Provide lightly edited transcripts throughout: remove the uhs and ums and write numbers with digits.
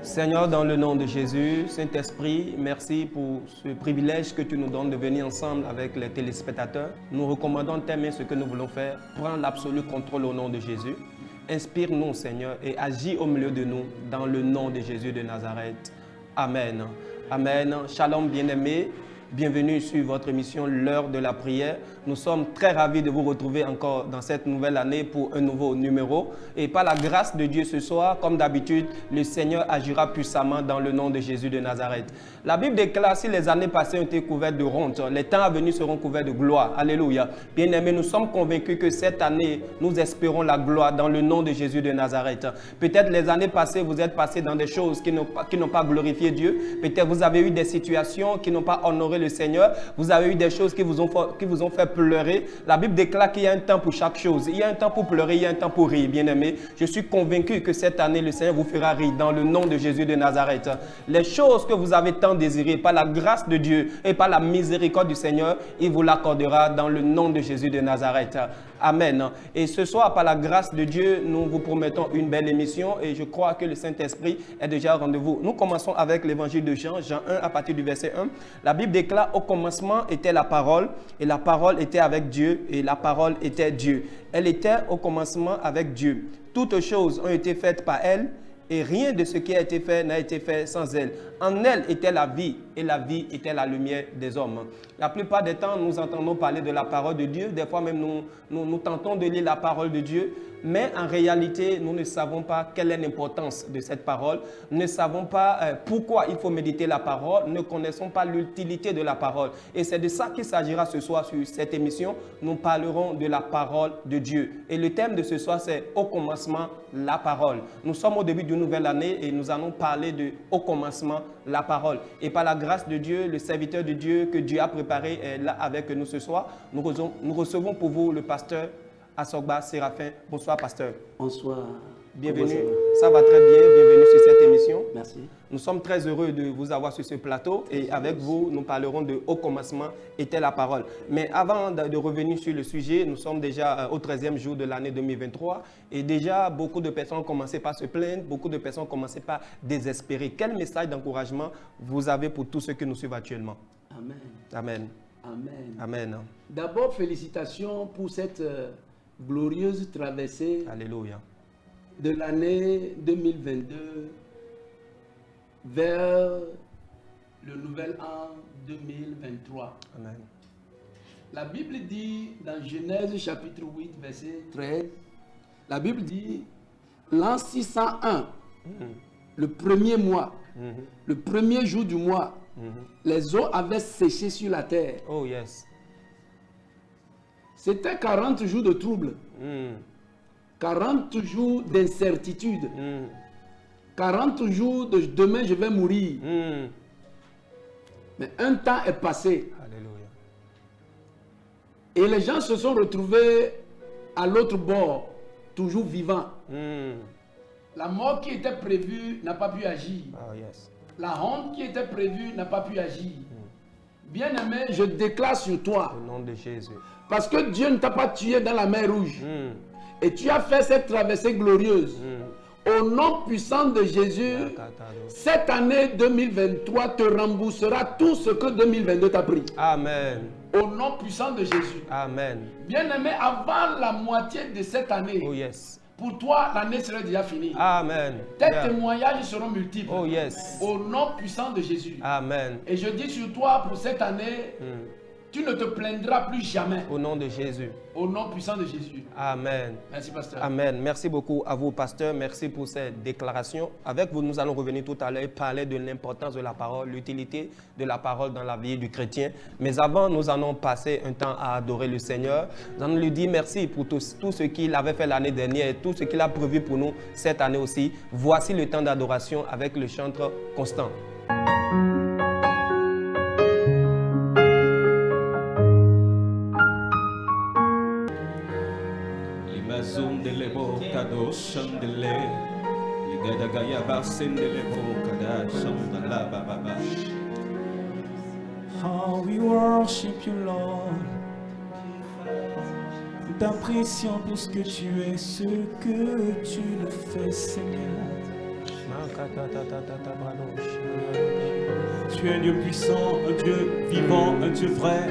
Seigneur, dans le nom de Jésus, Saint-Esprit, merci pour ce privilège que tu nous donnes de venir ensemble avec les téléspectateurs. Nous recommandons tes mains ce que nous voulons faire. Prends l'absolu contrôle au nom de Jésus. Inspire-nous, Seigneur, et agis au milieu de nous dans le nom de Jésus de Nazareth. Amen. Amen. Shalom, bien-aimés. Bienvenue sur votre émission L'heure de la prière. Nous sommes très ravis de vous retrouver encore dans cette nouvelle année pour un nouveau numéro. Et par la grâce de Dieu ce soir, comme d'habitude, le Seigneur agira puissamment dans le nom de Jésus de Nazareth. La Bible déclare, si les années passées ont été couvertes de honte, les temps à venir seront couverts de gloire. Alléluia. Bien-aimés, nous sommes convaincus que cette année, nous espérons la gloire dans le nom de Jésus de Nazareth. Peut-être les années passées, vous êtes passés dans des choses qui n'ont pas glorifié Dieu. Peut-être vous avez eu des situations qui n'ont pas honoré le Seigneur. Vous avez eu des choses qui vous ont fait pleurer. La Bible déclare qu'il y a un temps pour chaque chose. Il y a un temps pour pleurer, il y a un temps pour rire, bien-aimés. Je suis convaincu que cette année, le Seigneur vous fera rire dans le nom de Jésus de Nazareth. Les choses que vous avez tant désirées, par la grâce de Dieu et par la miséricorde du Seigneur, il vous l'accordera dans le nom de Jésus de Nazareth. Amen. Et ce soir, par la grâce de Dieu, nous vous promettons une belle émission et je crois que le Saint-Esprit est déjà au rendez-vous. Nous commençons avec l'évangile de Jean, Jean 1 à partir du verset 1. La Bible déclare, au commencement était la parole et la parole était avec Dieu et la parole était Dieu. Elle était au commencement avec Dieu. Toutes choses ont été faites par elle et rien de ce qui a été fait n'a été fait sans elle. En elle était la vie et la vie était la lumière des hommes. La plupart des temps, nous entendons parler de la parole de Dieu. Des fois même, nous tentons de lire la parole de Dieu. Mais en réalité, nous ne savons pas quelle est l'importance de cette parole. Nous ne savons pas pourquoi il faut méditer la parole. Nous ne connaissons pas l'utilité de la parole. Et c'est de ça qu'il s'agira ce soir sur cette émission. Nous parlerons de la parole de Dieu. Et le thème de ce soir, c'est « Au commencement, la parole ». Nous sommes au début d'une nouvelle année et nous allons parler de « Au commencement, la parole ». Et par la grâce de Dieu, le serviteur de Dieu que Dieu a préparé est là avec nous ce soir. Nous recevons pour vous le pasteur Asogba Séraphin. Bonsoir, pasteur. Bonsoir. Bienvenue. Ça va très bien. Bienvenue sur cette émission. Merci. Nous sommes très heureux de vous avoir sur ce plateau et avec vous, nous parlerons de Au commencement était la parole. Mais avant de revenir sur le sujet, nous sommes déjà au 13e jour de l'année 2023 et déjà beaucoup de personnes ont commencé par se plaindre, beaucoup de personnes ont commencé par désespérer. Quel message d'encouragement vous avez pour tous ceux qui nous suivent actuellement? Amen. Amen. Amen. Amen. D'abord, félicitations pour cette glorieuse traversée. Alléluia. De l'année 2022 vers le nouvel an 2023. Amen. La Bible dit dans Genèse chapitre 8 verset 13, la Bible dit l'an 601, le premier mois, le premier jour du mois, les eaux avaient séché sur la terre. Oh yes. C'était 40 jours de trouble. 40 jours d'incertitude. 40 jours de demain je vais mourir. Mais un temps est passé. Alléluia. Et les gens se sont retrouvés à l'autre bord, toujours vivants. La mort qui était prévue n'a pas pu agir. Oh yes. La honte qui était prévue n'a pas pu agir. Bien-aimé, je déclare sur toi. Au nom de Jésus. Parce que Dieu ne t'a pas tué dans la mer Rouge. Et tu as fait cette traversée glorieuse. Au nom puissant de Jésus, cette année 2023 te remboursera tout ce que 2022 t'a pris. Amen. Au nom puissant de Jésus. Amen. Bien-aimé, avant la moitié de cette année, Oh yes. pour toi, l'année sera déjà finie. Amen. Tes Yeah. témoignages seront multiples. Oh yes. Au nom puissant de Jésus. Amen. Et je dis sur toi, pour cette année, tu ne te plaindras plus jamais. Au nom de Jésus. Au nom puissant de Jésus. Amen. Merci, pasteur. Amen. Merci beaucoup à vous, pasteur. Merci pour ces déclarations. Avec vous, nous allons revenir tout à l'heure et parler de l'importance de la parole, l'utilité de la parole dans la vie du chrétien. Mais avant, nous allons passer un temps à adorer le Seigneur. Nous allons lui dire merci pour tout ce qu'il avait fait l'année dernière et tout ce qu'il a prévu pour nous cette année aussi. Voici le temps d'adoration avec le chanteur Constant. Zundele boca do chandele, ligada gaia basendele boca da chandala baba. How we worship you, Lord. t'apprécions pour ce que tu es, ce que tu le fais, Seigneur. Tu es un Dieu puissant, un Dieu vivant, un Dieu vrai,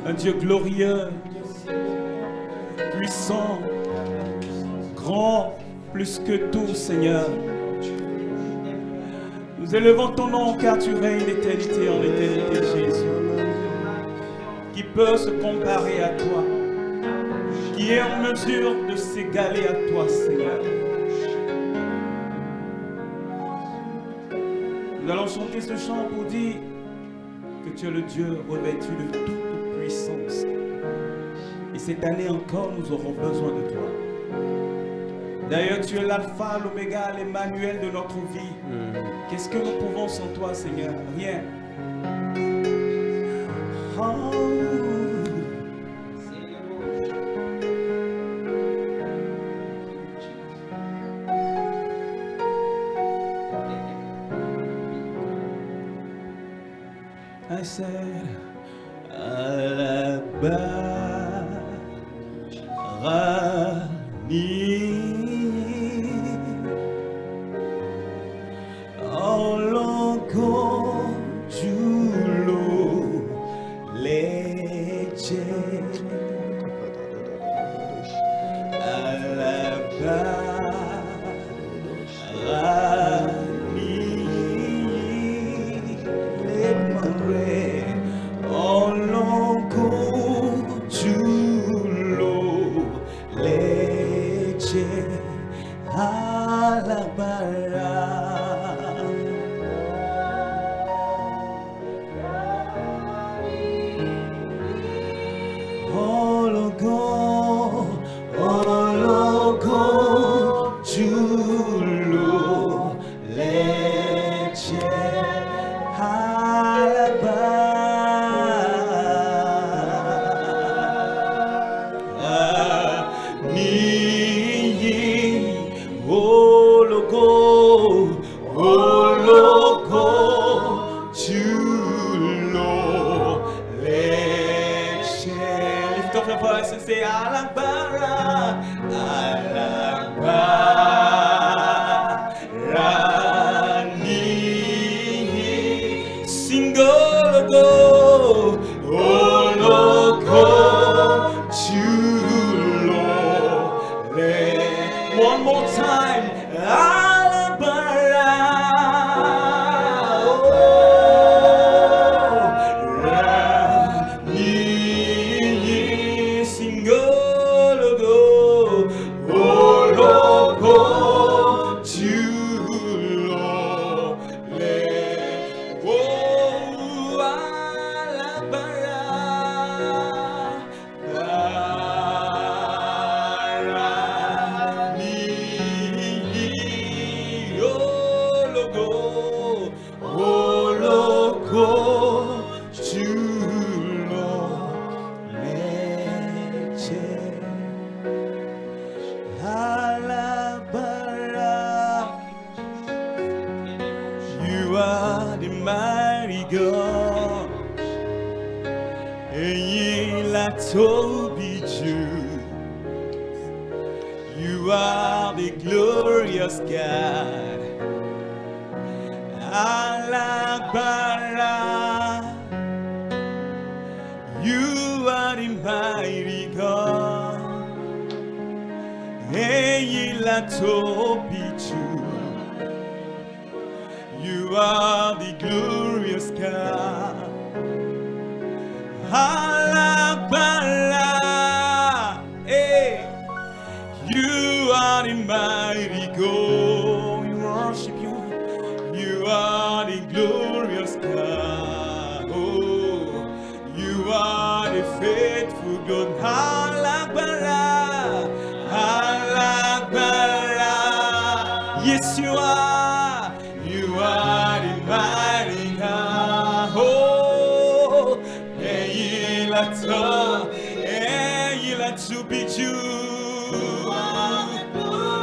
un Dieu glorieux, puissant, grand, plus que tout, Seigneur. Nous élevons ton nom car tu règnes d'éternité en éternité, Jésus. Qui peut se comparer à toi? Qui est en mesure de s'égaler à toi, Seigneur? Nous allons chanter ce chant pour dire que tu es le Dieu revêtu de toute puissance. Et cette année encore, nous aurons besoin de toi. D'ailleurs, tu es l'alpha, l'oméga, l'Emmanuel de notre vie. Qu'est-ce que nous pouvons sans toi, Seigneur? Rien. Oh. I said,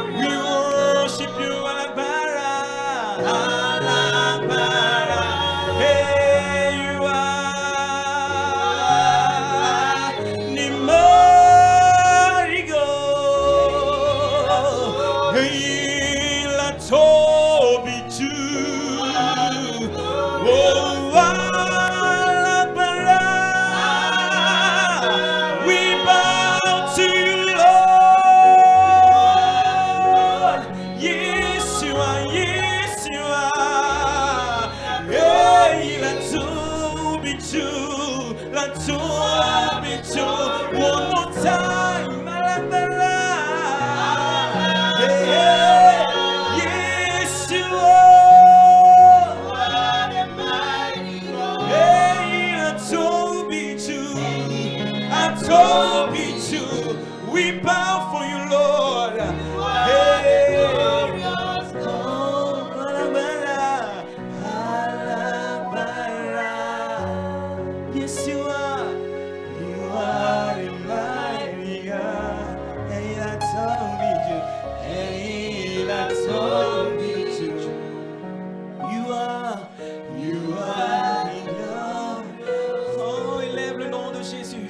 we worship you. bow for you, Lord. Yes, you are. You are the mighty God. And I told me to. And I told me to. You are God. Oh, élève le nom de Jésus.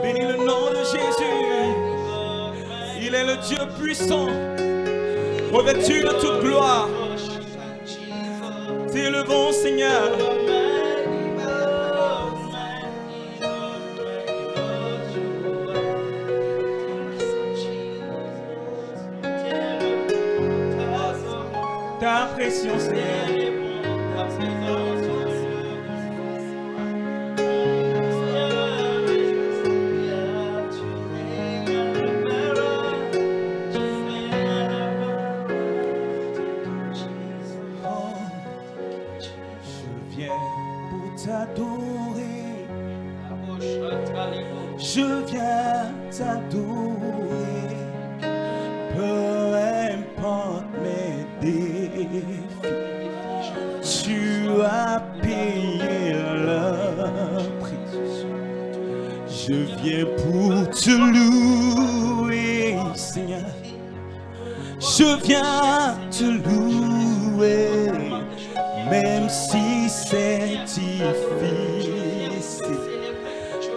Bénis le nom de Jésus. Il est le Dieu puissant, revêtu de toute gloire. T'élevons, Seigneur. Ta précieux Seigneur. Je viens t'adorer, peu importe mes défis, tu as payé le prix. Je viens pour te louer, Seigneur. Je viens te louer, même si c'est difficile.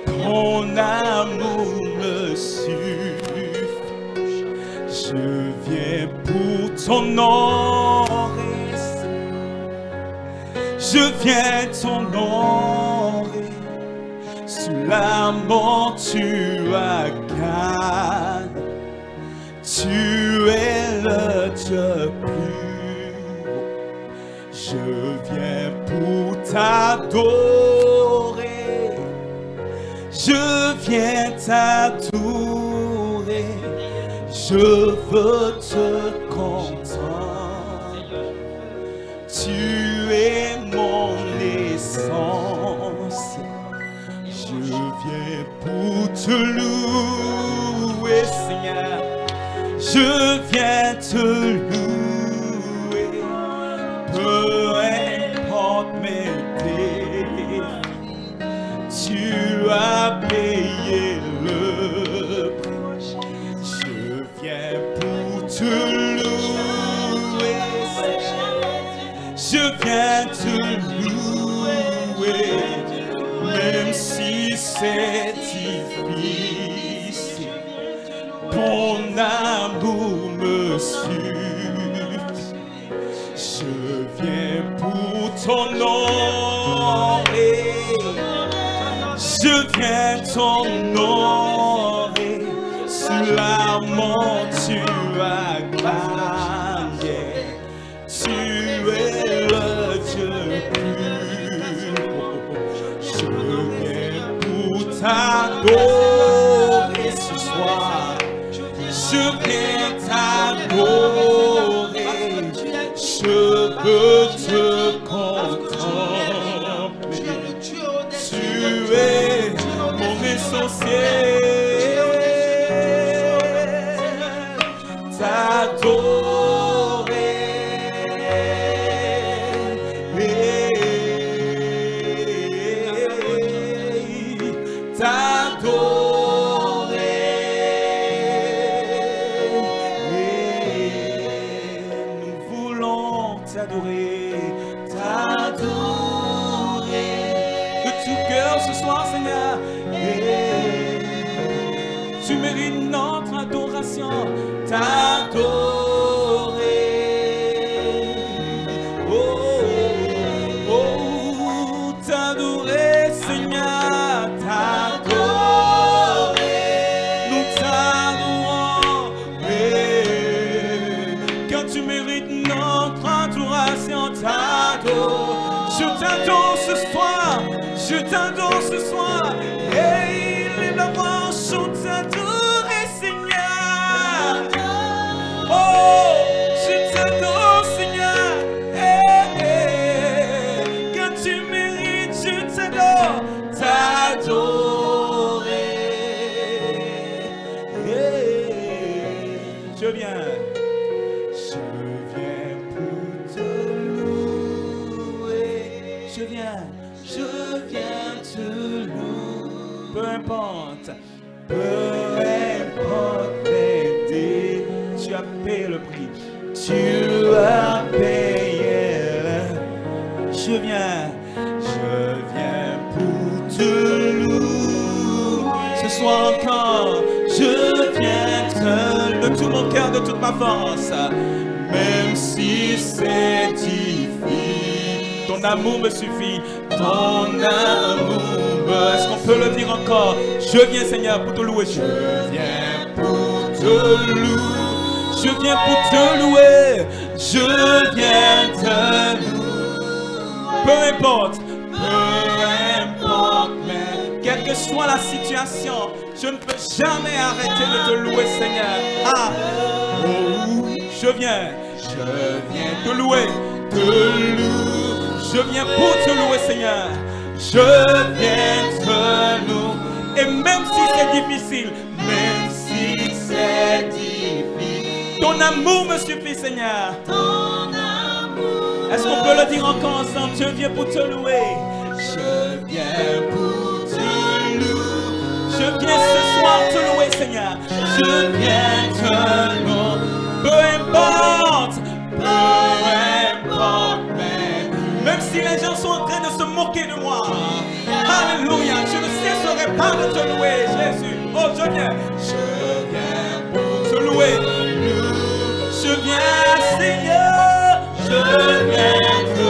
Ton amour me suffit. Je viens pour t'honorer. Je viens t'honorer. Sous la mort tu as gagné. Tu es le Dieu plus haut. Je viens pour t'adorer. Je viens t'adorer, je veux te contempler. Tu es mon essence. Je viens pour te louer, Seigneur. Je viens te louer, peu importe mes défis. Tu as payé le prix. Je viens pour te louer. Je viens te louer, même si c'est difficile. Ton amour me suffit. Je viens pour t'honorer. Je viens t'honorer. Sous la mort tu as gagné. Tu es le Dieu plus haut. Je viens pour t'adorer ce soir. Je viens t'adorer. Je veux te contempler. Tu es mon essentiel. Tu mérites notre adoration, t'adorer. Oh, oh, oh, t'adorer, Seigneur, t'adorer. Nous t'adorons, car tu mérites notre adoration, t'adore. Je t'adore ce soir, je t'adore ce soir. Hey, lève la voix, chante t'adorer, Seigneur. Oh, Je viens pour te louer. Je viens te louer. Peu importe les dés, tu as payé le prix. Tu as payé. Je viens pour te louer. Ce soir encore, je viens de tout mon cœur, de toute ma force. Même si c'est difficile, ton amour me suffit. Ton amour, est-ce qu'on peut le dire encore? Je viens, Seigneur, pour te louer. Je viens pour te louer. Je viens pour te louer. Je viens te louer. Peu importe, mais quelle que soit la situation, je ne peux jamais arrêter de te louer, Seigneur. Ah, oh, je viens te louer, Je viens pour te louer, Seigneur. Je viens te louer. Et même si c'est difficile, ton amour me suffit, Seigneur. Est-ce qu'on peut le dire encore ensemble? Je viens pour te louer. Je viens pour te louer. Je viens ce soir te louer, Seigneur. Je viens te louer. Peu importe, même si les gens sont en train de se moquer de moi. Alléluia, je ne cesserai pas de te louer, Jésus. Oh, je viens pour te louer. Je viens, Seigneur, je viens te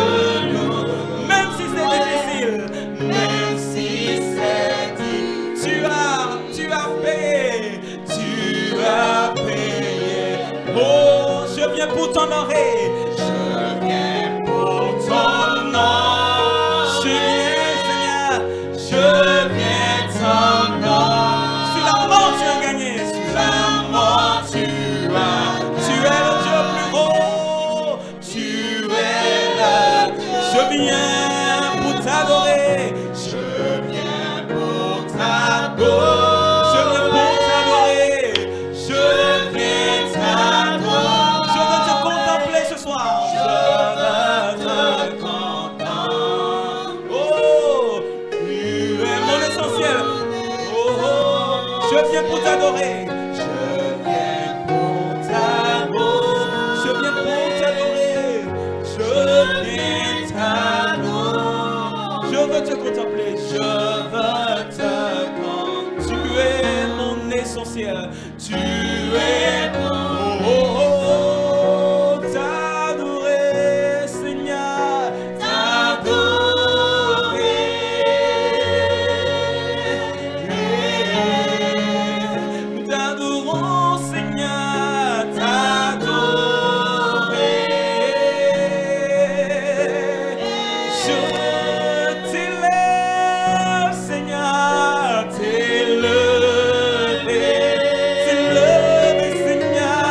louer. Même si c'est difficile, tu as payé. Oh, je viens pour t'honorer. Je viens pour t'honorer. Je viens, Seigneur, je viens t'honorer. Sur la mort, tu as gagné. Sur la mort, tu es le Dieu plus haut. Tu es là. Je viens pour t'adorer. Je viens pour t'adorer. Je viens pour t'adorer. Je viens t'adorer. Je veux te contempler ce soir. Je veux te contempler. Oh, tu es mon essentiel. Oh, je viens pour t'adorer. Je veux te contempler, je veux te contempler. Tu es mon essentiel, tu es mon t'adorer, Seigneur, t'adorer. Nous t'adorons, Seigneur, t'adorer. Seigneur,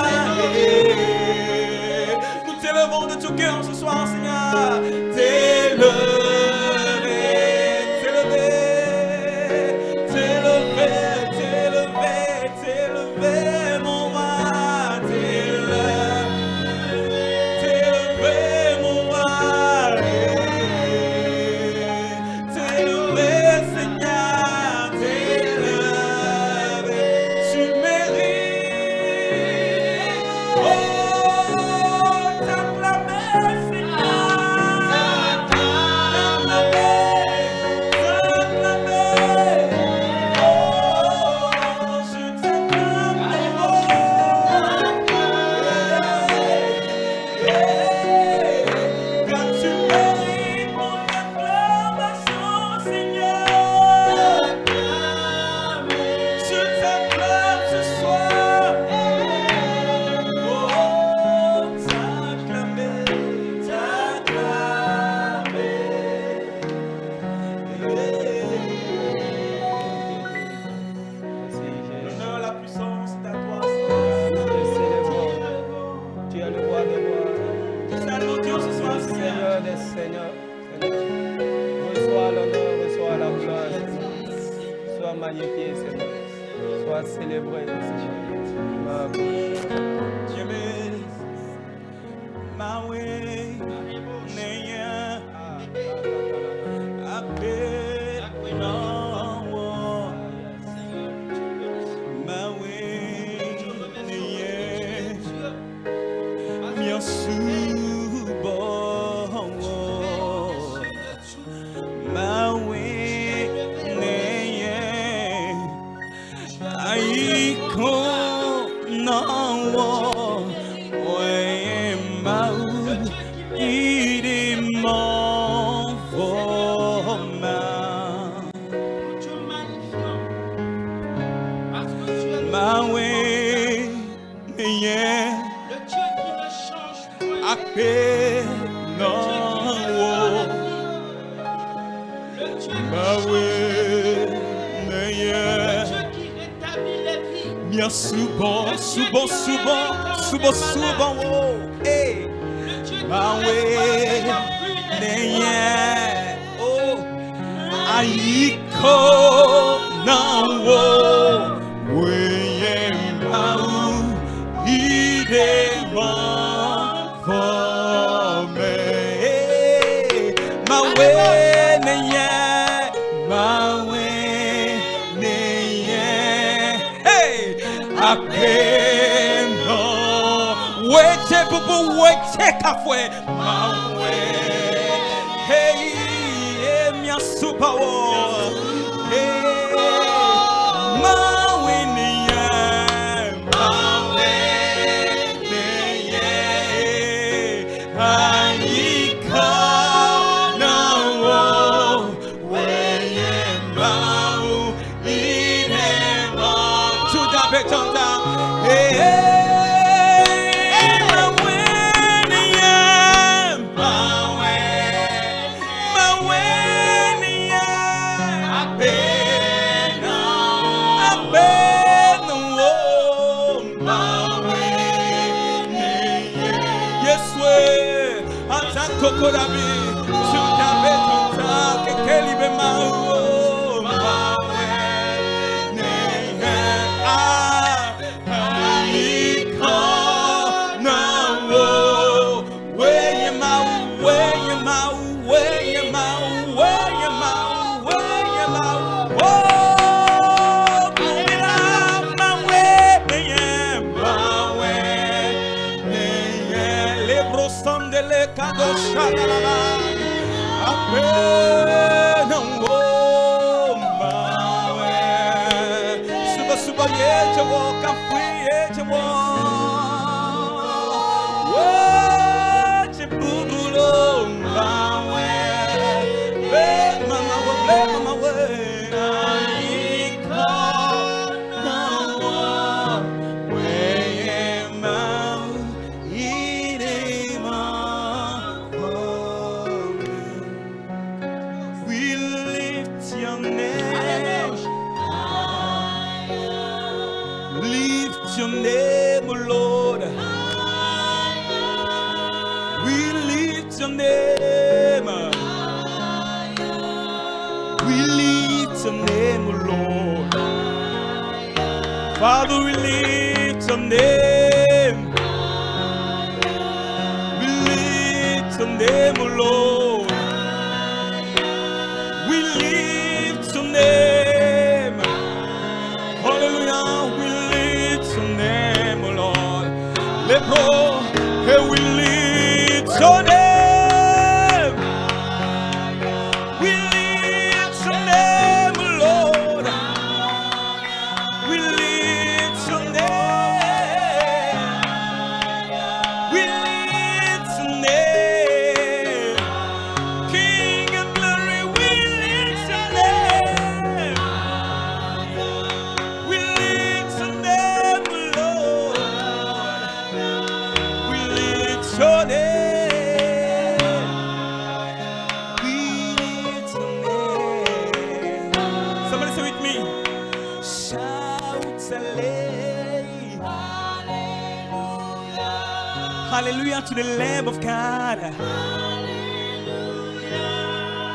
Hallelujah to the Lamb of God.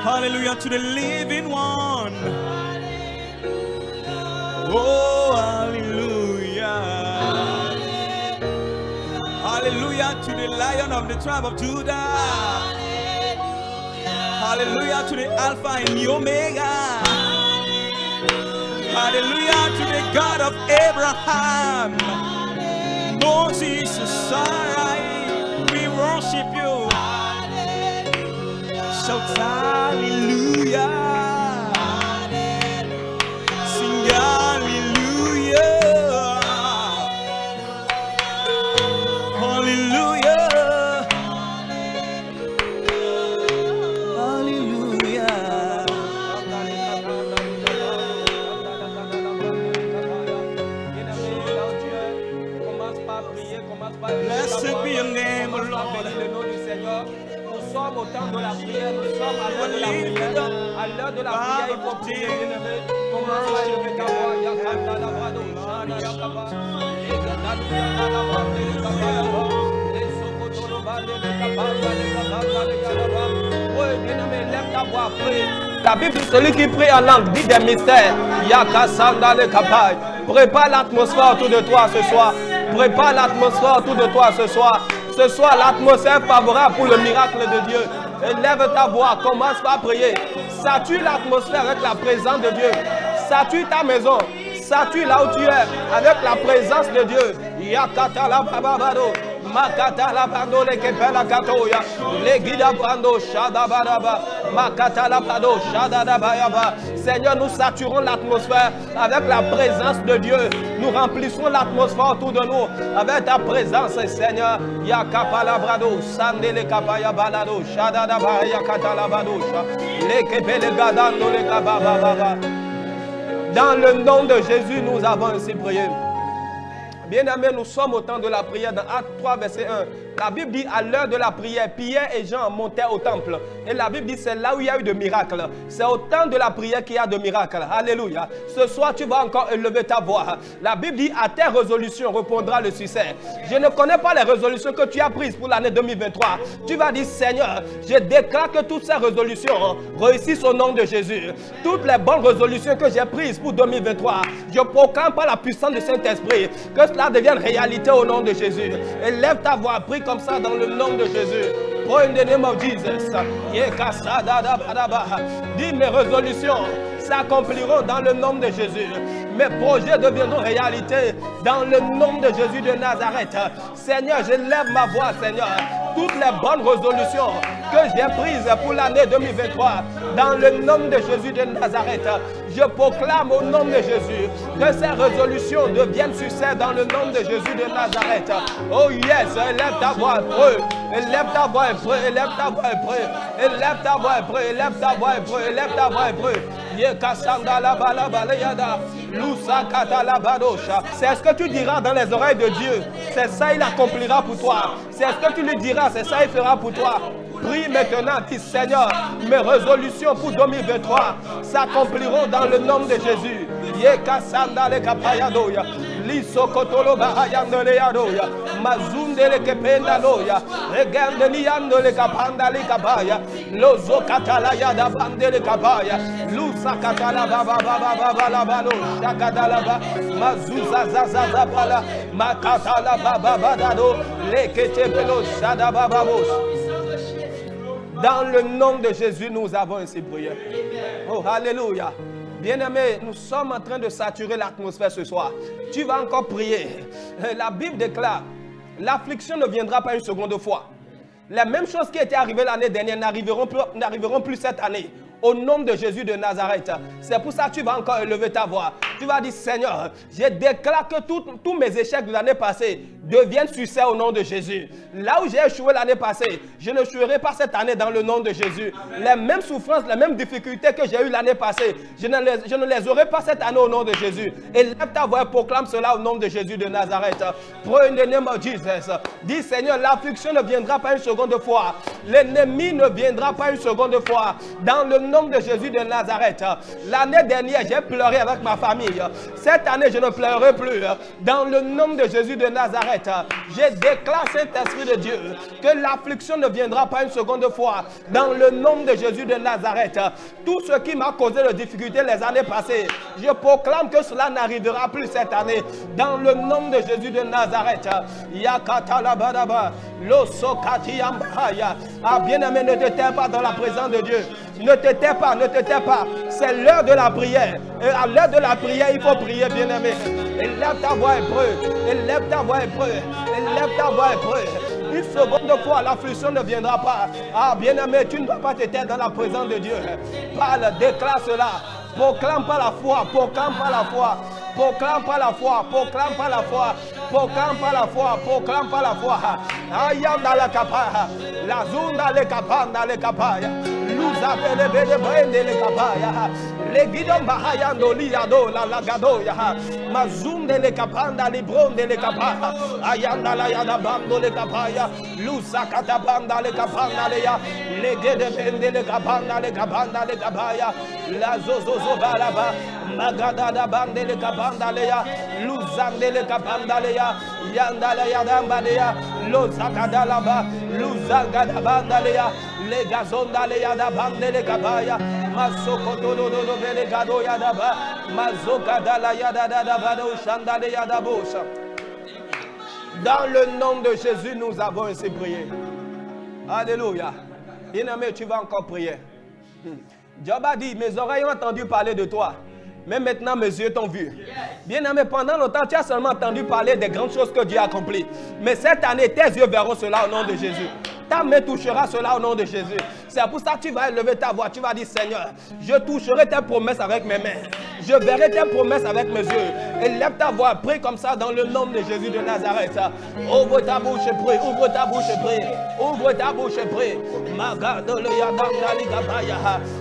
Hallelujah to the living one. Oh, hallelujah. Hallelujah to the Lion of the tribe of Judah. Hallelujah to the Alpha and the Omega. Hallelujah to the God of Abraham, Moses, Sarah. We worship you. Shout hallelujah. Sing hallelujah. Hallelujah. Blessed be your name, O Lord. Nous sommes au temps de la prière, nous sommes à l'heure de la prière. À l'heure de la prière, il faut prier, bien-aimé. Commence à élever ta voix. Yakanda la brado, Shani Yakaba. Oui, bien-aimé, lève ta voix, prie. La Bible, celui qui prie en langue dit des mystères. Yakasanda le kapai. Prépare l'atmosphère autour de toi ce soir. Prépare l'atmosphère autour de toi ce soir. Ce soir, l'atmosphère favorable pour le miracle de Dieu. Élève ta voix, commence par prier. Sature l'atmosphère avec la présence de Dieu. Sature ta maison. Sature là où tu es avec la présence de Dieu. Yakata la babado. Makata la bando le kepela katoya. Le guida brando shadabaraba. Makata la bado shadadabayaba. Seigneur, nous saturons l'atmosphère avec la présence de Dieu. Nous remplissons l'atmosphère autour de nous avec ta présence, Seigneur. Yakapa la brado, sande le kapaya balado, shadadabaya katalabado, le kepele gadando le kabababa. Dans le nom de Jésus, nous avons ainsi prié. Bien-aimés, nous sommes au temps de la prière dans Actes 3, verset 1. La Bible dit à l'heure de la prière, Pierre et Jean montaient au temple. Et la Bible dit c'est là où il y a eu de miracles. C'est au temps de la prière qu'il y a de miracles. Alléluia. Ce soir, tu vas encore élever ta voix. La Bible dit à tes résolutions répondra le succès. Je ne connais pas les résolutions que tu as prises pour l'année 2023. Tu vas dire Seigneur, je déclare que toutes ces résolutions réussissent au nom de Jésus. Toutes les bonnes résolutions que j'ai prises pour 2023, je proclame par la puissance du Saint-Esprit que cela devienne réalité au nom de Jésus. Élève ta voix, prie comme ça dans le nom de Jésus. Pray in the name of Jesus. Dis mes résolutions s'accompliront dans le nom de Jésus. Mes projets deviendront réalité dans le nom de Jésus de Nazareth. Seigneur, je lève ma voix, Seigneur. Toutes les bonnes résolutions que j'ai prises pour l'année 2023, dans le nom de Jésus de Nazareth, je proclame au nom de Jésus que ces résolutions deviennent succès dans le nom de Jésus de Nazareth. Oh yes, élève ta voix et prie. Élève ta voix et prie. Élève ta voix et prie. Élève ta voix et prie. Élève ta voix et prie. Élève ta voix et prie. C'est ce que tu diras dans les oreilles de Dieu. C'est ça, il accomplira pour toi. C'est ce que tu lui diras. C'est ça, il fera pour toi. Prie maintenant, dis Seigneur, mes résolutions pour 2023 s'accompliront dans le nom de Jésus. Yekasanda le kapayadoya, lisokotolo bahayando le yadoya, mazunde le kependa loya, regande liando le kapanda le kabaya, lozo katala yada bande le kabaya, lusa katala baba baba baba la balo, shakadala ba, mazuza zaza bala, makatala baba badado, le ketepelo shada baba bos. Dans le nom de Jésus, nous avons ainsi prié. Oh, alléluia. Bien-aimés, nous sommes en train de saturer l'atmosphère ce soir. Tu vas encore prier. La Bible déclare, l'affliction ne viendra pas une seconde fois. Les mêmes choses qui étaient arrivées l'année dernière n'arriveront plus cette année. Au nom de Jésus de Nazareth. C'est pour ça que tu vas encore élever ta voix. Tu vas dire, Seigneur, je déclare que tous mes échecs de l'année passée deviennent succès au nom de Jésus. Là où j'ai échoué l'année passée, je ne échouerai pas cette année dans le nom de Jésus. Les mêmes souffrances, les mêmes difficultés que j'ai eues l'année passée, je ne les aurai pas cette année au nom de Jésus. Élève ta voix et proclame cela au nom de Jésus de Nazareth. Pray in the name of Jesus. Dis, Seigneur, l'affliction ne viendra pas une seconde fois. L'ennemi ne viendra pas une seconde fois. Dans le nom de Jésus de Nazareth. L'année dernière, j'ai pleuré avec ma famille. Cette année, je ne pleurerai plus. Dans le nom de Jésus de Nazareth. Nazareth, je déclare, Saint-Esprit de Dieu, que l'affliction ne viendra pas une seconde fois. Dans le nom de Jésus de Nazareth, tout ce qui m'a causé de difficultés les années passées, je proclame que cela n'arrivera plus cette année. Dans le nom de Jésus de Nazareth, Yakatalabadaba, Losokatiyambaya. Ah, bien-aimé, ne te tais pas dans la présence de Dieu. Ne te tais pas, ne te tais pas. C'est l'heure de la prière. Et à l'heure de la prière, il faut prier, bien-aimé. Élève ta voix hébreu. Élève ta voix hébreu. Élève ta voix hébreu. Une seconde fois, l'affliction ne viendra pas. Ah, bien-aimé, tu ne dois pas te taire dans la présence de Dieu. Parle, déclare cela. Proclame pas la foi, proclame pas la foi. Proclame pas la foi, proclame pas la foi. Proclame pas la foi, proclame pas la foi. Ayanda la capa, la zunda le capanda le capaya. Luza bele bele brende le capaya. Le guidon bahayando liado la lagado ya. Mazunde le capanda le bronde le capaya. Ayanda la yada bando le capaya. Luza katabanda le capanda le ya. Le guide bende le capanda le capaya. La zozo balaba. Magada da bande le capanda le ya. Luzande le capanda le ya. Yandala yadamba le ya. Lozakada laba. Luzagada banda le ya. Le gazonda le yada bande le capaya. Masokoto do vele gado yada ba. Mazokada la yada da bado shanda le yada bosha. Dans le nom de Jésus, nous avons ainsi prié. Alléluia. Bien-aimé, tu vas encore prier. Job a dit, mes oreilles ont entendu parler de toi, mais maintenant mes yeux t'ont vu. Bien-aimé, pendant longtemps, tu as seulement entendu parler des grandes choses que Dieu a accomplies. Mais cette année, tes yeux verront cela au nom de Jésus. Ta main touchera cela au nom de Jésus. C'est pour ça que tu vas élever ta voix. Tu vas dire, Seigneur, je toucherai tes promesses avec mes mains. Je verrai tes promesses avec mes yeux. Élève ta voix, prie comme ça dans le nom de Jésus de Nazareth. Ouvre ta bouche et prie. Ouvre ta bouche et prie. Ouvre ta bouche et prie.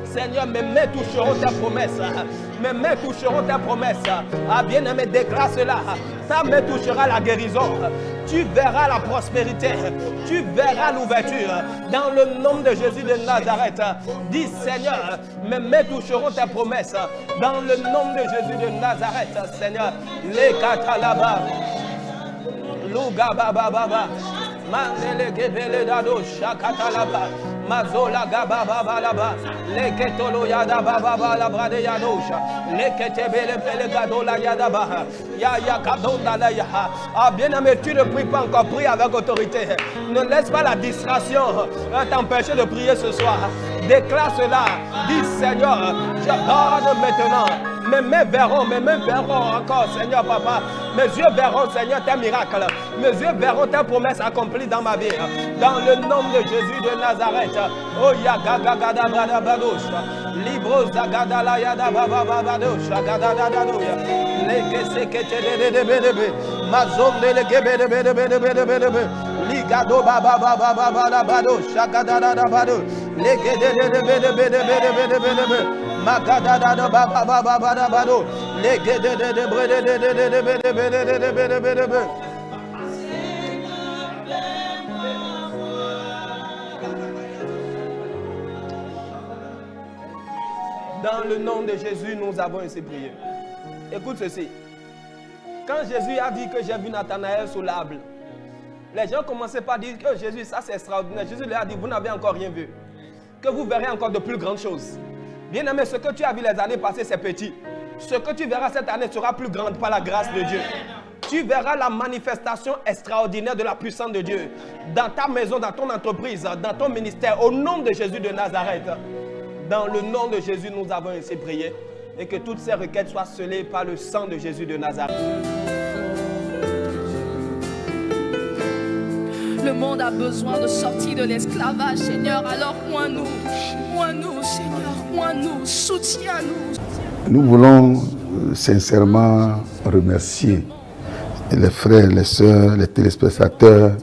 Seigneur, mes mains toucheront tes promesses. Mes mains toucheront tes promesses. Ah, bien-aimé, déclare cela. Ta main touchera la guérison. Tu verras la prospérité. Tu verras l'ouverture. Dans le nom de Jésus de Nazareth. Dis, Seigneur, mes mains toucheront tes promesses. Dans le nom de Jésus de Nazareth, Seigneur. Les katalaba. Luga baba baba. Mandele gebele dado shakatalaba. Mazola gaba baba laba. Leketolo yada baba la brade yadosha. Leketebele bele gado la yada baha. Ya kadonda la yaha. Ah, bien-aimé, tu ne pries pas encore, prie avec autorité. Ne laisse pas la distraction t'empêcher de prier ce soir. Déclare cela. Dis, Seigneur, j'adore maintenant. Mes mains verront encore, Seigneur Papa. Mes yeux verront, Seigneur, tes miracles. Mes yeux verront tes promesses accomplies dans ma vie. Dans le nom de Jésus de Nazareth. Oh ya gaga gada brada badosha. Libro zagada la yada baba badosha gada da da doya. Leke sekete de mazonde leke de ligado baba baba badosha gada da bado. Leke de Magada da baba baba da bado. Leke de brede. Dans le nom de Jésus, nous avons ainsi prié. Écoute ceci. Quand Jésus a dit que j'ai vu Nathanaël sous l'arbre, les gens commençaient par dire que Jésus, ça c'est extraordinaire. Jésus leur a dit, vous n'avez encore rien vu. Que vous verrez encore de plus grandes choses. Bien aimé, ce que tu as vu les années passées, c'est petit. Ce que tu verras cette année sera plus grand par la grâce de Dieu. Tu verras la manifestation extraordinaire de la puissance de Dieu. Dans ta maison, dans ton entreprise, dans ton ministère, au nom de Jésus de Nazareth. Dans le nom de Jésus, nous avons ainsi prié. Et que toutes ces requêtes soient scellées par le sang de Jésus de Nazareth. Le monde a besoin de sortir de l'esclavage, Seigneur. Alors, moi-nous, Seigneur, moi-nous, soutiens-nous. Nous voulons sincèrement remercier les frères, les sœurs, les téléspectateurs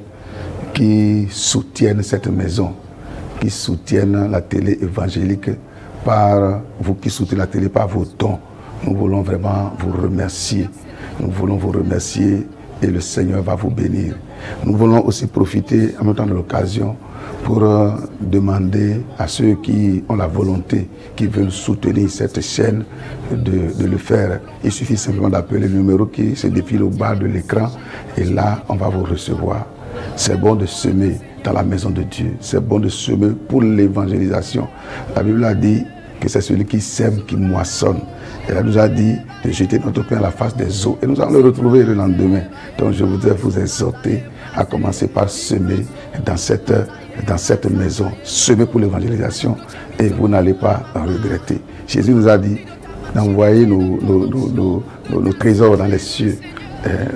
qui soutiennent cette maison, qui soutiennent la télé évangélique par vous qui soutenez la télé par vos dons. Nous voulons vraiment vous remercier. Nous voulons vous remercier et le Seigneur va vous bénir. Nous voulons aussi profiter en même temps de l'occasion pour demander à ceux qui ont la volonté, qui veulent soutenir cette chaîne, de le faire. Il suffit simplement d'appeler le numéro qui se défile au bas de l'écran Et là, on va vous recevoir. C'est bon de semer dans la maison de Dieu. C'est bon de semer pour l'évangélisation. La Bible a dit que c'est celui qui sème qui moissonne. Et elle nous a dit de jeter notre pain à la face des eaux. Et nous allons le retrouver le lendemain. Donc je voudrais vous exhorter à commencer par semer dans cette maison. Semer pour l'évangélisation et vous n'allez pas en regretter. Jésus nous a dit d'envoyer nos trésors dans les cieux.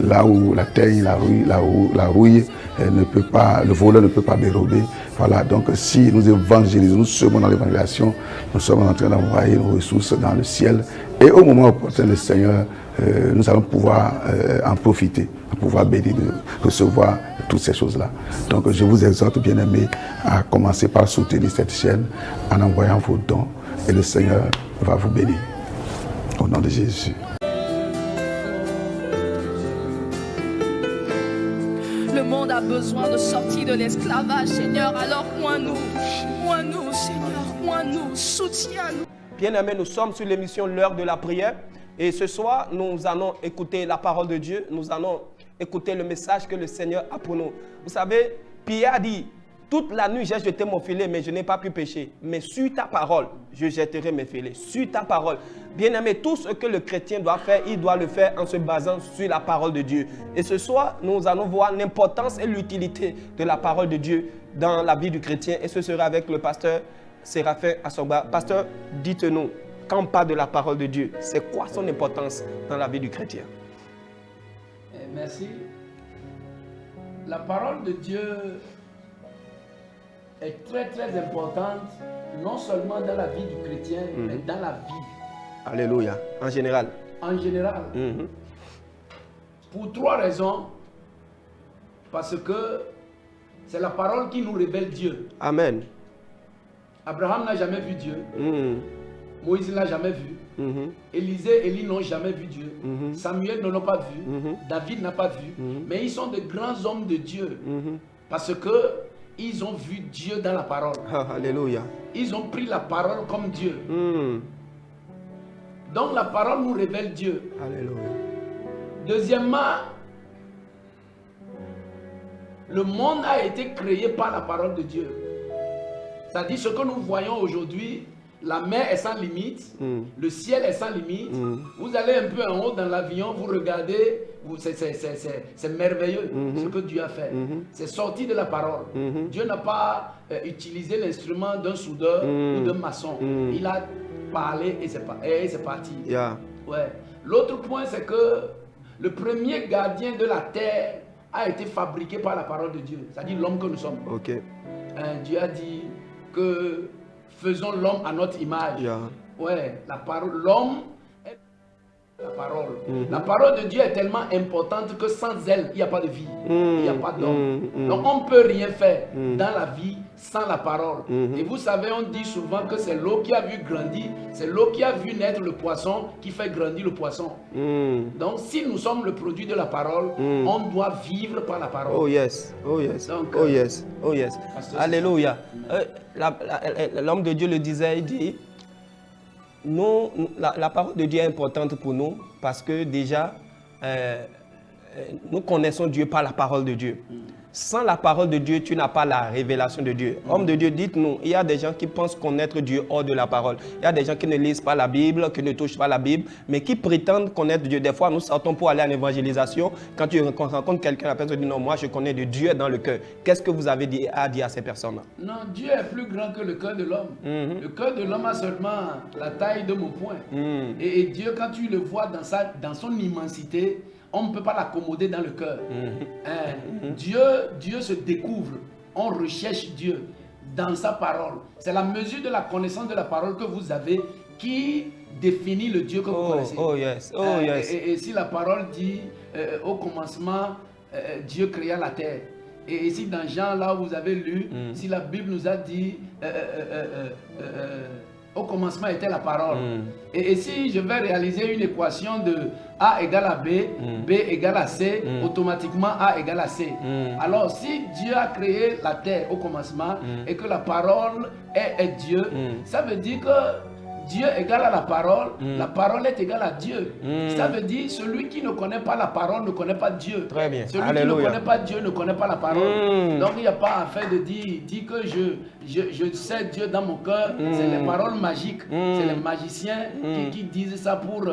Là où la terre, la rouille ne peut pas, le voleur ne peut pas dérober. Voilà, donc si nous évangélisons, nous semons dans l'évangélisation, nous sommes en train d'envoyer nos ressources dans le ciel. Et au moment opportun, le Seigneur, nous allons pouvoir en profiter, pouvoir bénir, de recevoir toutes ces choses-là. Donc je vous exhorte, bien-aimés, à commencer par soutenir cette chaîne en envoyant vos dons. Et le Seigneur va vous bénir. Au nom de Jésus. Le monde a besoin de sortir de l'esclavage, Seigneur. Alors, oins-nous, Seigneur, oins-nous, soutiens-nous. Bien-aimés, nous sommes sur l'émission L'heure de la prière. Et ce soir, nous allons écouter la parole de Dieu. Nous allons écouter le message que le Seigneur a pour nous. Vous savez, Pierre a dit, toute la nuit, j'ai jeté mon filet, mais je n'ai pas pu pêcher. Mais sur ta parole, je jetterai mes filets. Sur ta parole. Bien-aimé, tout ce que le chrétien doit faire, il doit le faire en se basant sur la parole de Dieu. Et ce soir, nous allons voir l'importance et l'utilité de la parole de Dieu dans la vie du chrétien. Et ce sera avec le pasteur Séraphin Assogba. Pasteur, dites-nous, quand on parle de la parole de Dieu, c'est quoi son importance dans la vie du chrétien? Merci. La parole de Dieu est très très importante, non seulement dans la vie du chrétien, mais dans la vie. Alléluia. En général. En général. Pour trois raisons. Parce que c'est la parole qui nous révèle Dieu. Amen. Abraham n'a jamais vu Dieu. Moïse n'a jamais vu. Élisée, Élie n'ont jamais vu Dieu. Samuel ne l'a pas vu. David n'a pas vu. Mais ils sont de grands hommes de Dieu. Parce que ils ont vu Dieu dans la parole. Alléluia. Ils ont pris la parole comme Dieu. Donc la parole nous révèle Dieu. Alléluia. Deuxièmement, le monde a été créé par la parole de Dieu. C'est-à-dire ce que nous voyons aujourd'hui, la mer est sans limite, le ciel est sans limite. Vous allez un peu en haut dans l'avion, vous regardez, c'est merveilleux ce que Dieu a fait. C'est sorti de la parole. Dieu n'a pas utilisé l'instrument d'un soudeur ou d'un maçon. Il a parlé et c'est parti. Ouais. L'autre point, c'est que le premier gardien de la terre a été fabriqué par la parole de Dieu. C'est-à-dire l'homme que nous sommes. Dieu a dit que faisons l'homme à notre image. Ouais, la parole, l'homme est la parole. La parole de Dieu est tellement importante que sans elle, il n'y a pas de vie. Il n'y a pas d'homme. Donc on ne peut rien faire dans la vie sans la parole. Et vous savez, on dit souvent que c'est l'eau qui a vu grandir, c'est l'eau qui a vu naître le poisson qui fait grandir le poisson. Donc si nous sommes le produit de la parole, on doit vivre par la parole. Oh yes, oh yes, donc, oh yes, oh yes. Alléluia. L'homme de Dieu le disait, il dit, la parole de Dieu est importante pour nous parce que déjà, nous connaissons Dieu par la parole de Dieu. Sans la parole de Dieu, tu n'as pas la révélation de Dieu. Homme de Dieu, dites-nous, il y a des gens qui pensent connaître Dieu hors de la parole. Il y a des gens qui ne lisent pas la Bible, qui ne touchent pas la Bible, mais qui prétendent connaître Dieu. Des fois, nous sortons pour aller en évangélisation. Quand tu rencontres quelqu'un, la personne dit non, moi je connais de Dieu dans le cœur. Qu'est-ce que vous avez à dire à ces personnes-là? Non, Dieu est plus grand que le cœur de l'homme. Le cœur de l'homme a seulement la taille de mon poing. Et Dieu, quand tu le vois dans son immensité, on ne peut pas l'accommoder dans le cœur. Dieu se découvre. On recherche Dieu dans sa parole. C'est la mesure de la connaissance de la parole que vous avez qui définit le Dieu que vous connaissez. Oh yes, oh yes. Et si la parole dit au commencement, Dieu créa la terre. Et ici dans Jean, là où vous avez lu, si la Bible nous a dit au commencement était la parole. Et si je vais réaliser une équation de A égale à B, B égale à C, automatiquement A égale à C. Alors si Dieu a créé la terre au commencement et que la parole est Dieu, ça veut dire que Dieu égale à la parole est égale à Dieu. Ça veut dire celui qui ne connaît pas la parole ne connaît pas Dieu. Très bien. Celui Alléluia. qui ne connaît pas Dieu ne connaît pas la parole. Donc il n'y a pas à faire de dire que je sais Dieu dans mon cœur. C'est les paroles magiques. C'est les magiciens qui disent ça pour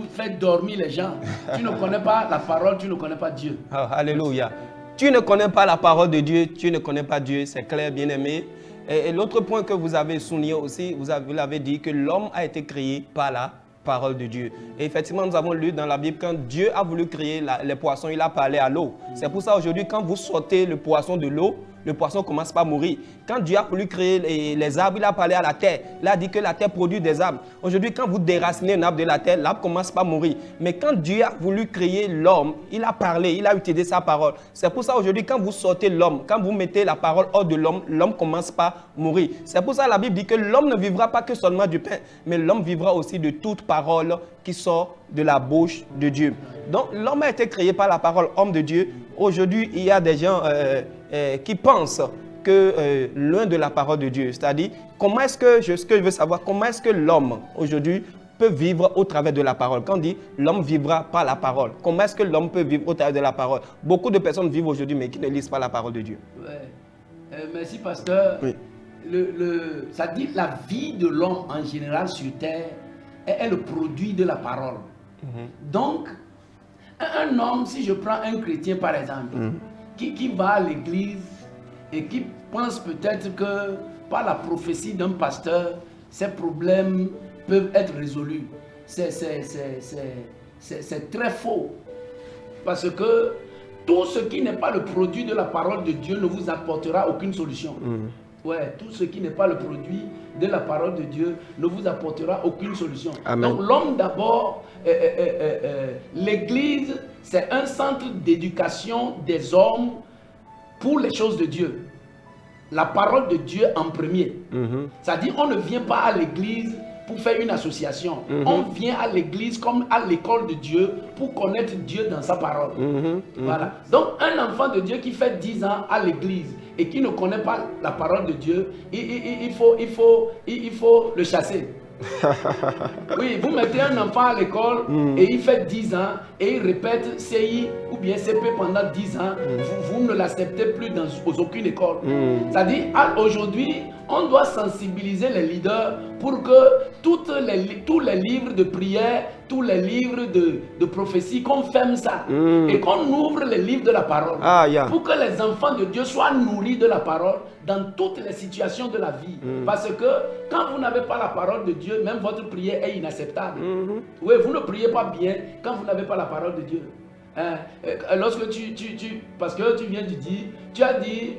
faire dormir les gens. Tu ne connais pas la parole, tu ne connais pas Dieu. Oh, alléluia. Tu ne connais pas la parole de Dieu, tu ne connais pas Dieu, c'est clair, bien-aimé. Et l'autre point que vous avez souligné aussi, vous l'avez dit que l'homme a été créé par la parole de Dieu. Et effectivement, nous avons lu dans la Bible, quand Dieu a voulu créer les poissons, il a parlé à l'eau. C'est pour ça aujourd'hui, quand vous sortez le poisson de l'eau, le poisson commence par mourir. Quand Dieu a voulu créer les arbres, il a parlé à la terre. Il a dit que la terre produit des arbres. Aujourd'hui, quand vous déracinez un arbre de la terre, l'arbre commence par mourir. Mais quand Dieu a voulu créer l'homme, il a parlé, il a utilisé sa parole. C'est pour ça aujourd'hui, quand vous sortez l'homme, quand vous mettez la parole hors de l'homme, l'homme commence par mourir. C'est pour ça que la Bible dit que l'homme ne vivra pas que seulement du pain, mais l'homme vivra aussi de toute parole qui sort de la bouche de Dieu. Donc l'homme a été créé par la parole homme de Dieu. Aujourd'hui, il y a des gens qui pensent que loin de la parole de Dieu, c'est-à-dire comment est-ce que ce que je veux savoir, comment est-ce que l'homme aujourd'hui peut vivre au travers de la parole. Quand on dit l'homme vivra par la parole, comment est-ce que l'homme peut vivre au travers de la parole? Beaucoup de personnes vivent aujourd'hui mais qui ne lisent pas la parole de Dieu. Ouais. Merci pasteur. Oui. Ça dit la vie de l'homme en général sur terre est le produit de la parole. Donc, un homme, si je prends un chrétien par exemple, qui va à l'église et qui pense peut-être que par la prophétie d'un pasteur, ses problèmes peuvent être résolus. C'est très faux. Parce que tout ce qui n'est pas le produit de la parole de Dieu ne vous apportera aucune solution. Ouais, tout ce qui n'est pas le produit de la parole de Dieu ne vous apportera aucune solution. Amen. Donc l'homme d'abord, l'église, c'est un centre d'éducation des hommes pour les choses de Dieu. La parole de Dieu en premier. C'est-à-dire on ne vient pas à l'église pour faire une association. On vient à l'église comme à l'école de Dieu pour connaître Dieu dans sa parole. Voilà. Donc un enfant de Dieu qui fait 10 ans à l'église et qui ne connaît pas la parole de Dieu, il faut le chasser. Oui, vous mettez un enfant à l'école et il fait 10 ans et il répète CI ou bien CP pendant 10 ans, vous ne l'acceptez plus dans aucune école. C'est-à-dire, aujourd'hui, on doit sensibiliser les leaders pour que tous les livres de prière, tous les livres de prophétie, qu'on ferme ça et qu'on ouvre les livres de la parole pour que les enfants de Dieu soient nourris de la parole dans toutes les situations de la vie. Parce que quand vous n'avez pas la parole de Dieu, même votre prière est inacceptable. Oui, vous ne priez pas bien quand vous n'avez pas la parole de Dieu. Lorsque parce que tu viens de dire, tu as dit,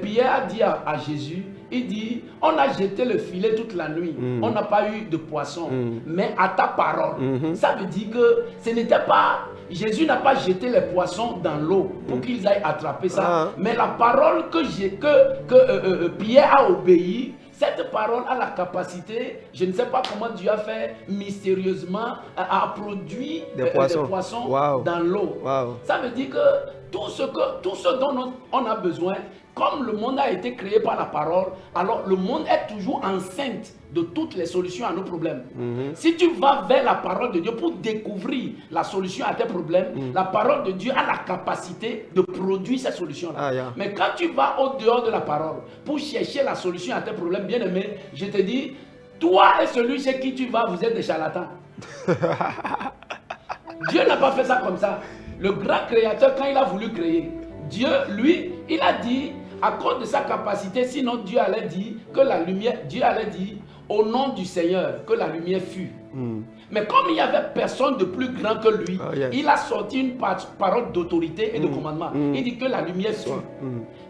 Pierre a dit à Jésus, il dit, on a jeté le filet toute la nuit, on n'a pas eu de poisson, mais à ta parole. Ça veut dire que ce n'était pas, Jésus n'a pas jeté les poissons dans l'eau pour qu'ils aillent attraper ça, mais la parole que Pierre a obéi, cette parole a la capacité, je ne sais pas comment Dieu a fait mystérieusement, à produire des poissons dans l'eau. Ça veut dire que tout ce dont on a besoin, comme le monde a été créé par la parole, alors le monde est toujours enceinte de toutes les solutions à nos problèmes. Si tu vas vers la parole de Dieu pour découvrir la solution à tes problèmes, la parole de Dieu a la capacité de produire ces solutions-là. Mais quand tu vas au dehors de la parole pour chercher la solution à tes problèmes, bien aimé, je te dis, toi et celui chez qui tu vas, vous êtes des charlatans. Dieu n'a pas fait ça comme ça. Le grand créateur, quand il a voulu créer, Dieu, lui, il a dit, à cause de sa capacité, sinon Dieu allait dire que la lumière, Dieu allait dire au nom du Seigneur que la lumière fut. Mais comme il n'y avait personne de plus grand que lui, il a sorti une parole d'autorité et de commandement. Il dit que la lumière fut.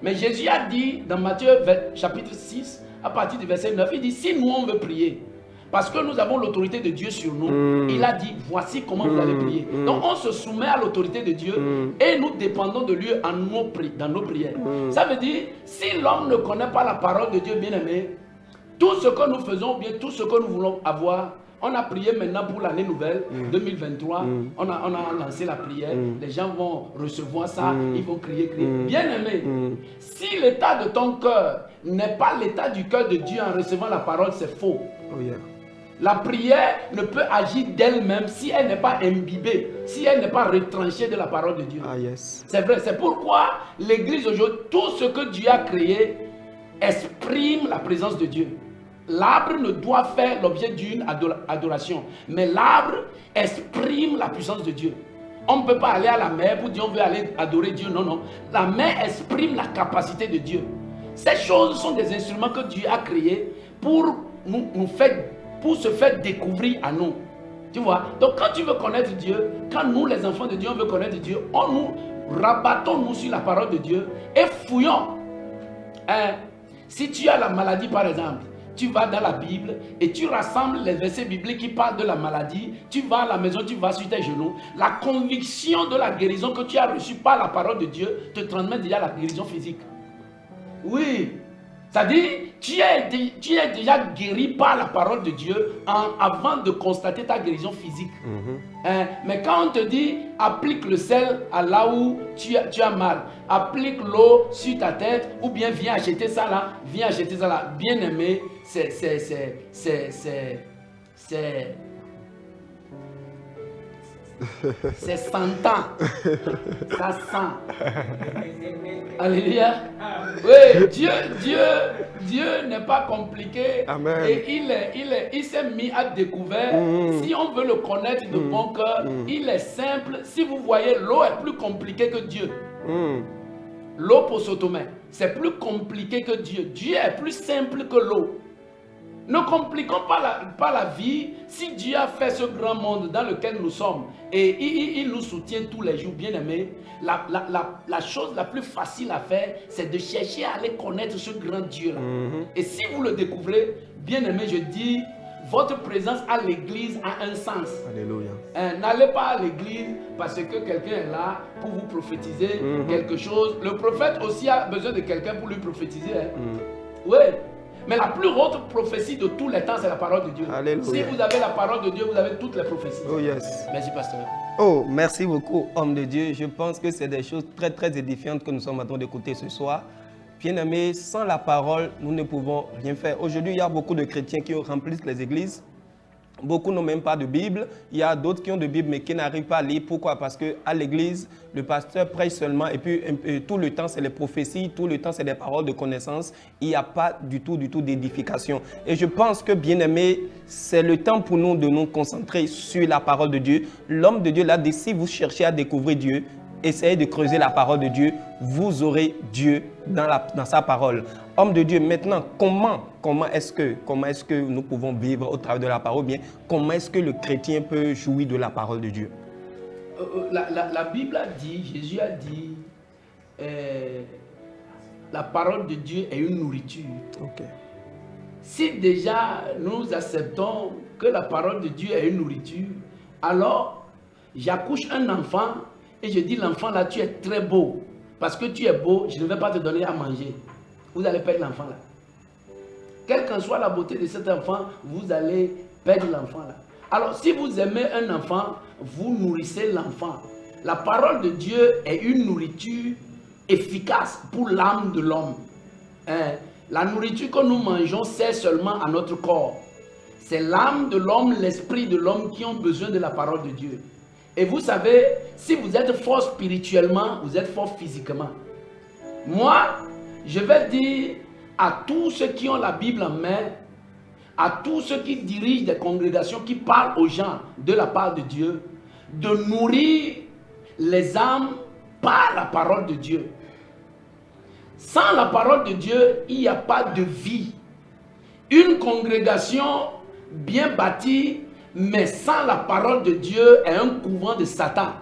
Mais Jésus a dit dans Matthieu chapitre 6, à partir du verset 9, il dit, si nous on veut prier, parce que nous avons l'autorité de Dieu sur nous, il a dit, voici comment vous allez prier. Donc on se soumet à l'autorité de Dieu et nous dépendons de lui dans nos prières. Ça veut dire, si l'homme ne connaît pas la parole de Dieu, bien aimé, tout ce que nous faisons, bien tout ce que nous voulons avoir, on a prié maintenant pour l'année nouvelle, 2023, on a lancé la prière, les gens vont recevoir ça, ils vont crier. Bien aimé, si l'état de ton cœur n'est pas l'état du cœur de Dieu en recevant la parole, c'est faux. Oh yeah. La prière ne peut agir d'elle-même si elle n'est pas imbibée, si elle n'est pas retranchée de la parole de Dieu. Ah yes. C'est vrai, c'est pourquoi l'église aujourd'hui, tout ce que Dieu a créé exprime la présence de Dieu. L'arbre ne doit faire l'objet d'une adoration, mais l'arbre exprime la puissance de Dieu. On ne peut pas aller à la mer pour dire on veut aller adorer Dieu. Non, non. La mer exprime la capacité de Dieu. Ces choses sont des instruments que Dieu a créés pour pour se faire découvrir à nous. Tu vois? Donc quand tu veux connaître Dieu, quand nous les enfants de Dieu, on veut connaître Dieu, rabattons-nous sur la parole de Dieu et fouillons. Si tu as la maladie par exemple, tu vas dans la Bible et tu rassembles les versets bibliques qui parlent de la maladie, tu vas à la maison, tu vas sur tes genoux, la conviction de la guérison que tu as reçue par la parole de Dieu te transmet déjà la guérison physique. Oui, c'est-à-dire tu es déjà guéri par la parole de Dieu avant de constater ta guérison physique. Mais quand on te dit applique le sel à là où tu as mal, applique l'eau sur ta tête ou bien viens acheter ça là, bien aimé, c'est 100 ans. Ça sent. Alléluia. Oui, Dieu n'est pas compliqué. Amen. Et il s'est mis à découvert. Si on veut le connaître de bon cœur, il est simple. Si vous voyez, l'eau est plus compliquée que Dieu. L'eau pour s'automer, c'est plus compliqué que Dieu. Dieu est plus simple que l'eau. Ne compliquons pas la vie. Si Dieu a fait ce grand monde dans lequel nous sommes et il nous soutient tous les jours, bien aimés, la chose la plus facile à faire, c'est de chercher à aller connaître ce grand Dieu-là. Et si vous le découvrez, bien aimé, je dis, votre présence à l'église a un sens. Alléluia. N'allez pas à l'église parce que quelqu'un est là pour vous prophétiser quelque chose. Le prophète aussi a besoin de quelqu'un pour lui prophétiser. Oui. Mais la plus haute prophétie de tous les temps, c'est la parole de Dieu. Alléluia. Si vous avez la parole de Dieu, vous avez toutes les prophéties. Oh yes. Merci, pasteur. Oh, merci beaucoup, homme de Dieu. Je pense que c'est des choses très, très édifiantes que nous sommes en train d'écouter ce soir. Bien-aimés, sans la parole, nous ne pouvons rien faire. Aujourd'hui, il y a beaucoup de chrétiens qui remplissent les églises. Beaucoup n'ont même pas de Bible. Il y a d'autres qui ont de Bible mais qui n'arrivent pas à lire. Pourquoi? Parce qu'à l'église, le pasteur prêche seulement et puis tout le temps, c'est les prophéties, tout le temps, c'est des paroles de connaissance. Il n'y a pas du tout d'édification. Et je pense que, bien-aimés, c'est le temps pour nous de nous concentrer sur la parole de Dieu. L'homme de Dieu l'a dit, si vous cherchez à découvrir Dieu, essayez de creuser la parole de Dieu, vous aurez Dieu dans sa parole. Homme de Dieu, maintenant, comment est-ce que nous pouvons vivre au travers de la parole? Bien, comment est-ce que le chrétien peut jouir de la parole de Dieu? La Bible a dit, Jésus a dit, la parole de Dieu est une nourriture. Okay. Si déjà nous acceptons que la parole de Dieu est une nourriture, alors j'accouche un enfant et je dis l'enfant là, tu es très beau. Parce que tu es beau, je ne vais pas te donner à manger. Vous allez perdre l'enfant là. Quelle qu'en soit la beauté de cet enfant, vous allez perdre l'enfant là. Alors si vous aimez un enfant, vous nourrissez l'enfant. La parole de Dieu est une nourriture efficace pour l'âme de l'homme. La nourriture que nous mangeons sert seulement à notre corps. C'est l'âme de l'homme, l'esprit de l'homme qui ont besoin de la parole de Dieu. Et vous savez, si vous êtes fort spirituellement, vous êtes fort physiquement. Moi, je vais dire à tous ceux qui ont la Bible en main, à tous ceux qui dirigent des congrégations, qui parlent aux gens de la part de Dieu, de nourrir les âmes par la parole de Dieu. Sans la parole de Dieu, il n'y a pas de vie. Une congrégation bien bâtie, mais sans la parole de Dieu, est un couvent de Satan.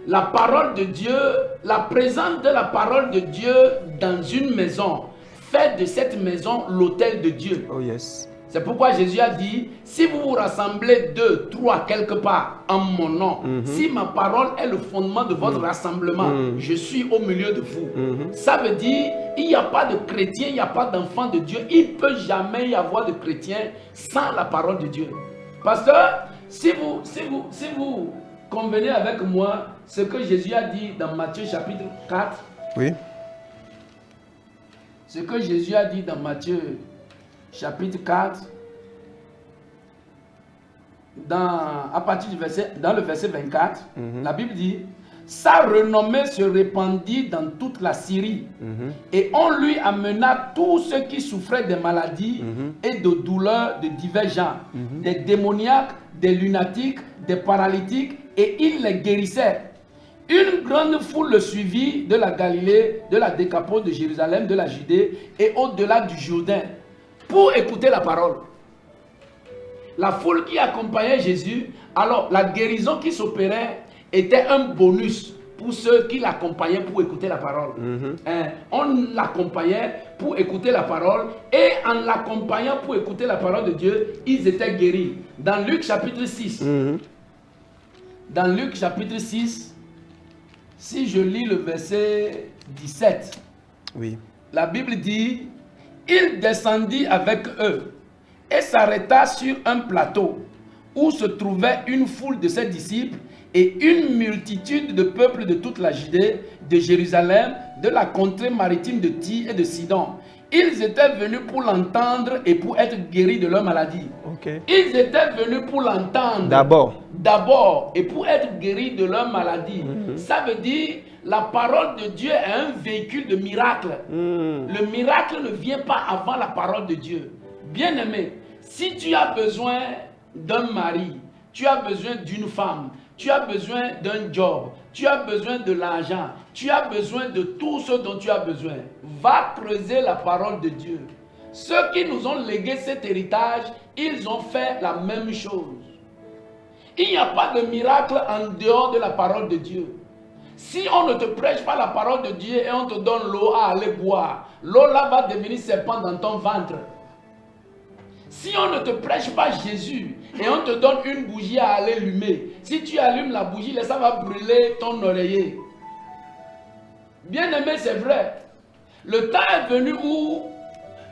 La parole de Dieu, la présence de la parole de Dieu dans une maison, fait de cette maison l'autel de Dieu. Oh yes. C'est pourquoi Jésus a dit, si vous vous rassemblez 2, 3 quelque part en mon nom, si ma parole est le fondement de votre rassemblement, je suis au milieu de vous. Ça veut dire, il n'y a pas de chrétien, il n'y a pas d'enfant de Dieu. Il ne peut jamais y avoir de chrétien sans la parole de Dieu. Pasteur, si vous convenez avec moi ce que Jésus a dit dans Matthieu chapitre 4. Oui. Ce que Jésus a dit dans Matthieu chapitre 4, à partir du dans le verset 24, la Bible dit, sa renommée se répandit dans toute la Syrie, et on lui amena tous ceux qui souffraient des maladies et de douleurs de divers genres, des démoniaques, des lunatiques, des paralytiques, et il les guérissait. Une grande foule le suivit de la Galilée, de la Décapole, de Jérusalem, de la Judée et au-delà du Jourdain pour écouter la parole. La foule qui accompagnait Jésus, alors la guérison qui s'opérait était un bonus pour ceux qui l'accompagnaient pour écouter la parole. On l'accompagnait pour écouter la parole et en l'accompagnant pour écouter la parole de Dieu, ils étaient guéris. Dans Luc chapitre 6, dans Luc chapitre 6, si je lis le verset 17, Oui. la Bible dit, il descendit avec eux et s'arrêta sur un plateau où se trouvait une foule de ses disciples et une multitude de peuples de toute la Judée, de Jérusalem, de la contrée maritime de Tyr et de Sidon. Ils étaient venus pour l'entendre et pour être guéris de leur maladie. Ok. Ils étaient venus pour l'entendre d'abord et pour être guéris de leur maladie. Ça veut dire la parole de Dieu est un véhicule de miracle. Le miracle ne vient pas avant la parole de Dieu. Bien-aimé, si tu as besoin d'un mari, tu as besoin d'une femme, tu as besoin d'un job, tu as besoin de l'argent, tu as besoin de tout ce dont tu as besoin, va creuser la parole de Dieu. Ceux qui nous ont légué cet héritage, ils ont fait la même chose. Il n'y a pas de miracle en dehors de la parole de Dieu. Si on ne te prêche pas la parole de Dieu et on te donne l'eau à aller boire, l'eau là va devenir serpent dans ton ventre. Si on ne te prêche pas Jésus et on te donne une bougie à aller allumer, si tu allumes la bougie, ça va brûler ton oreiller. Bien aimé, c'est vrai. Le temps est venu où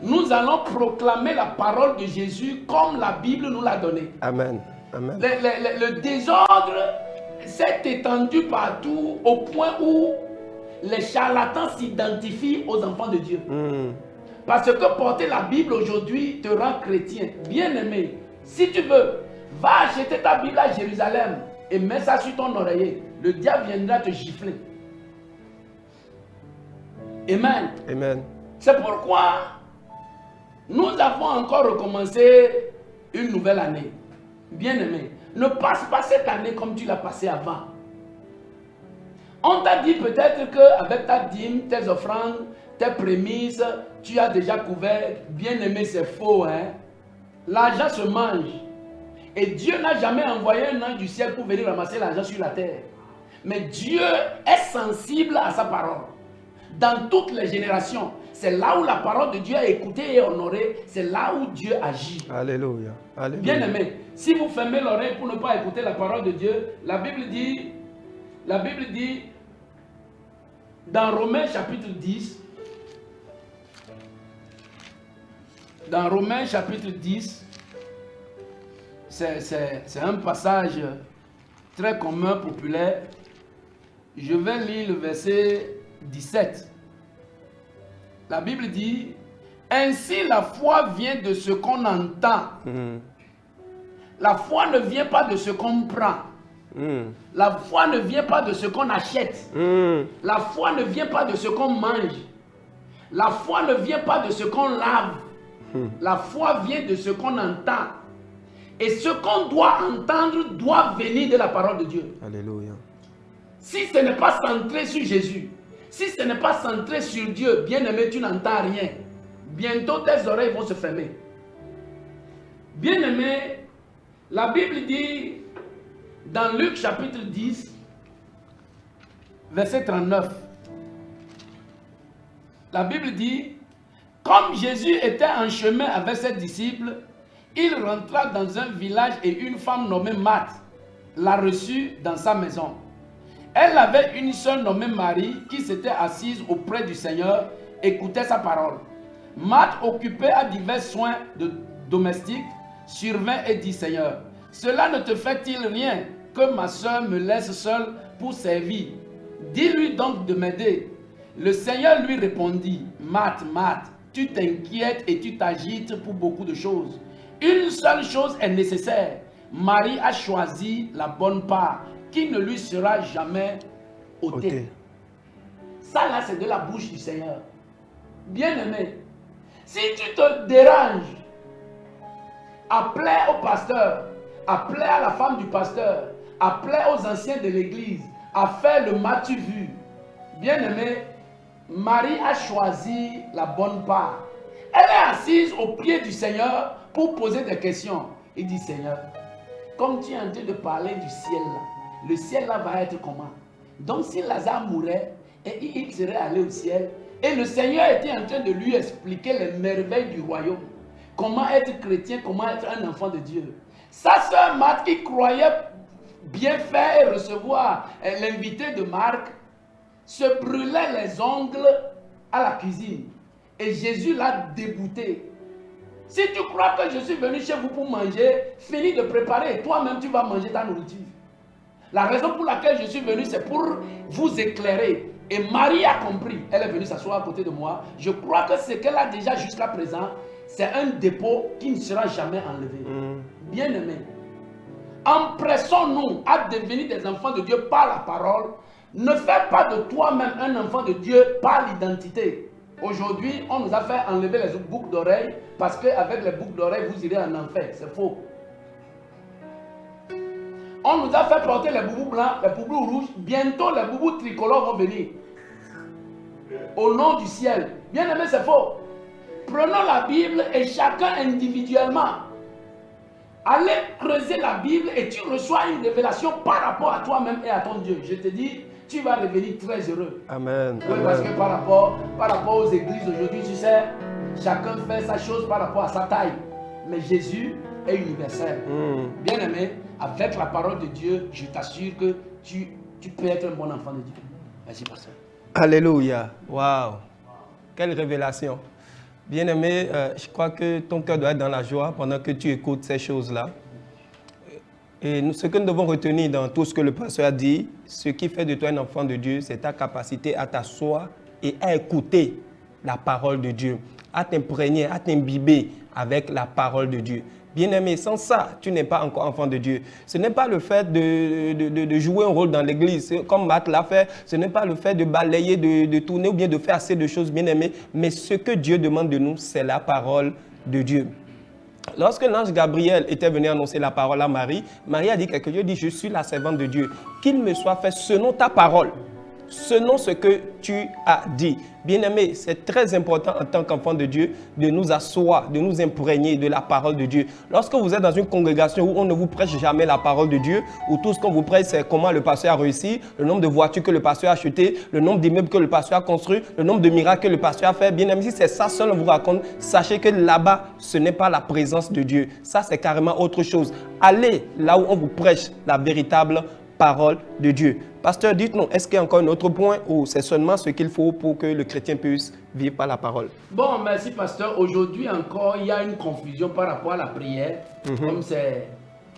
nous allons proclamer la parole de Jésus comme la Bible nous l'a donné. Amen. Amen. Le désordre s'est étendu partout au point où les charlatans s'identifient aux enfants de Dieu. Parce que porter la Bible aujourd'hui te rend chrétien. Bien-aimé, si tu veux, va acheter ta Bible à Jérusalem et mets ça sur ton oreiller. Le diable viendra te gifler. Amen. Amen. C'est pourquoi nous avons encore recommencé une nouvelle année. Bien-aimé, ne passe pas cette année comme tu l'as passée avant. On t'a dit peut-être qu'avec ta dîme, tes offrandes, tes prémices, tu as déjà couvert. Bien-aimé, c'est faux. L'argent se mange. Et Dieu n'a jamais envoyé un ange du ciel pour venir ramasser l'argent sur la terre. Mais Dieu est sensible à sa parole. Dans toutes les générations, c'est là où la parole de Dieu est écoutée et honorée. C'est là où Dieu agit. Alléluia. Alléluia. Bien-aimé, si vous fermez l'oreille pour ne pas écouter la parole de Dieu, la Bible dit dans Romains chapitre 10, dans Romains chapitre 10, c'est un passage très commun, populaire. Je vais lire le verset 17. La Bible dit, ainsi la foi vient de ce qu'on entend. La foi ne vient pas de ce qu'on prend. La foi ne vient pas de ce qu'on achète. La foi ne vient pas de ce qu'on mange. La foi ne vient pas de ce qu'on lave. La foi vient de ce qu'on entend. Et ce qu'on doit entendre doit venir de la parole de Dieu. Alléluia. Si ce n'est pas centré sur Jésus, si ce n'est pas centré sur Dieu, bien-aimé, tu n'entends rien. Bientôt tes oreilles vont se fermer. Bien-aimé, la Bible dit dans Luc chapitre 10, verset 39, la Bible dit, comme Jésus était en chemin avec ses disciples, il rentra dans un village et une femme nommée Marthe l'a reçu dans sa maison. Elle avait une sœur nommée Marie qui s'était assise auprès du Seigneur, écoutait sa parole. Marthe, occupée à divers soins domestiques, survint et dit, Seigneur, cela ne te fait-il rien que ma sœur me laisse seule pour servir? Dis-lui donc de m'aider. Le Seigneur lui répondit, Marthe, Marthe, tu t'inquiètes et tu t'agites pour beaucoup de choses. Une seule chose est nécessaire. Marie a choisi la bonne part qui ne lui sera jamais ôtée. Ça là, c'est de la bouche du Seigneur. Bien-aimé, si tu te déranges à plaire au pasteur, à plaire à la femme du pasteur, à plaire aux anciens de l'église, à faire le m'as-tu vu, bien-aimé, Marie a choisi la bonne part. Elle est assise au pied du Seigneur pour poser des questions. Il dit, Seigneur, comme tu es en train de parler du ciel là, le ciel là va être comment? Donc si Lazare mourait, et il serait allé au ciel, et le Seigneur était en train de lui expliquer les merveilles du royaume. Comment être chrétien, comment être un enfant de Dieu. Sa sœur Marthe, qui croyait bien faire et recevoir l'invité de Marc, se brûlait les ongles à la cuisine. Et Jésus l'a débouté. Si tu crois que je suis venu chez vous pour manger, finis de préparer et toi-même tu vas manger ta nourriture. La raison pour laquelle je suis venu, c'est pour vous éclairer. Et Marie a compris. Elle est venue s'asseoir à côté de moi. Je crois que ce qu'elle a déjà jusqu'à présent, c'est un dépôt qui ne sera jamais enlevé. Bien-aimé, empressons-nous à devenir des enfants de Dieu par la parole. Ne fais pas de toi-même un enfant de Dieu par l'identité. Aujourd'hui, on nous a fait enlever les boucles d'oreilles parce qu'avec les boucles d'oreilles, vous irez en enfer. C'est faux. On nous a fait porter les boubous blancs, les boubous rouges. Bientôt, les boubous tricolores vont venir. Au nom du ciel. Bien aimé, c'est faux. Prenons la Bible et chacun individuellement. Allez creuser la Bible et tu reçois une révélation par rapport à toi-même et à ton Dieu. Je te dis, tu vas revenir très heureux. Amen. Oui, parce que par rapport aux églises aujourd'hui, tu sais, chacun fait sa chose par rapport à sa taille. Mais Jésus est universel. Bien aimé, avec la parole de Dieu, je t'assure que tu peux être un bon enfant de Dieu. Merci, pasteur. Alléluia. Waouh. Quelle révélation. Bien-aimé, je crois que ton cœur doit être dans la joie pendant que tu écoutes ces choses-là. Et ce que nous devons retenir dans tout ce que le pasteur a dit, ce qui fait de toi un enfant de Dieu, c'est ta capacité à t'asseoir et à écouter la parole de Dieu, à t'imprégner, à t'imbiber avec la parole de Dieu. Bien-aimé, sans ça, tu n'es pas encore enfant de Dieu. Ce n'est pas le fait de jouer un rôle dans l'église, comme Matt l'a fait. Ce n'est pas le fait de balayer, de tourner ou bien de faire assez de choses, bien-aimé. Mais ce que Dieu demande de nous, c'est la parole de Dieu. Lorsque l'ange Gabriel était venu annoncer la parole à Marie, Marie a dit quelque chose, dit, je suis la servante de Dieu. Qu'il me soit fait selon ta parole, selon ce que tu as dit. Bien-aimé, c'est très important en tant qu'enfant de Dieu de nous asseoir, de nous imprégner de la parole de Dieu. Lorsque vous êtes dans une congrégation où on ne vous prêche jamais la parole de Dieu, où tout ce qu'on vous prêche, c'est comment le pasteur a réussi, le nombre de voitures que le pasteur a achetées, le nombre d'immeubles que le pasteur a construits, le nombre de miracles que le pasteur a fait. Bien-aimé, si c'est ça seul on vous raconte, sachez que là-bas, ce n'est pas la présence de Dieu. Ça, c'est carrément autre chose. Allez là où on vous prêche la véritable parole de Dieu. Pasteur, dites-nous, est-ce qu'il y a encore un autre point ou c'est seulement ce qu'il faut pour que le chrétien puisse vivre par la parole? Bon, merci pasteur. Aujourd'hui encore, il y a une confusion par rapport à la prière. Comme c'est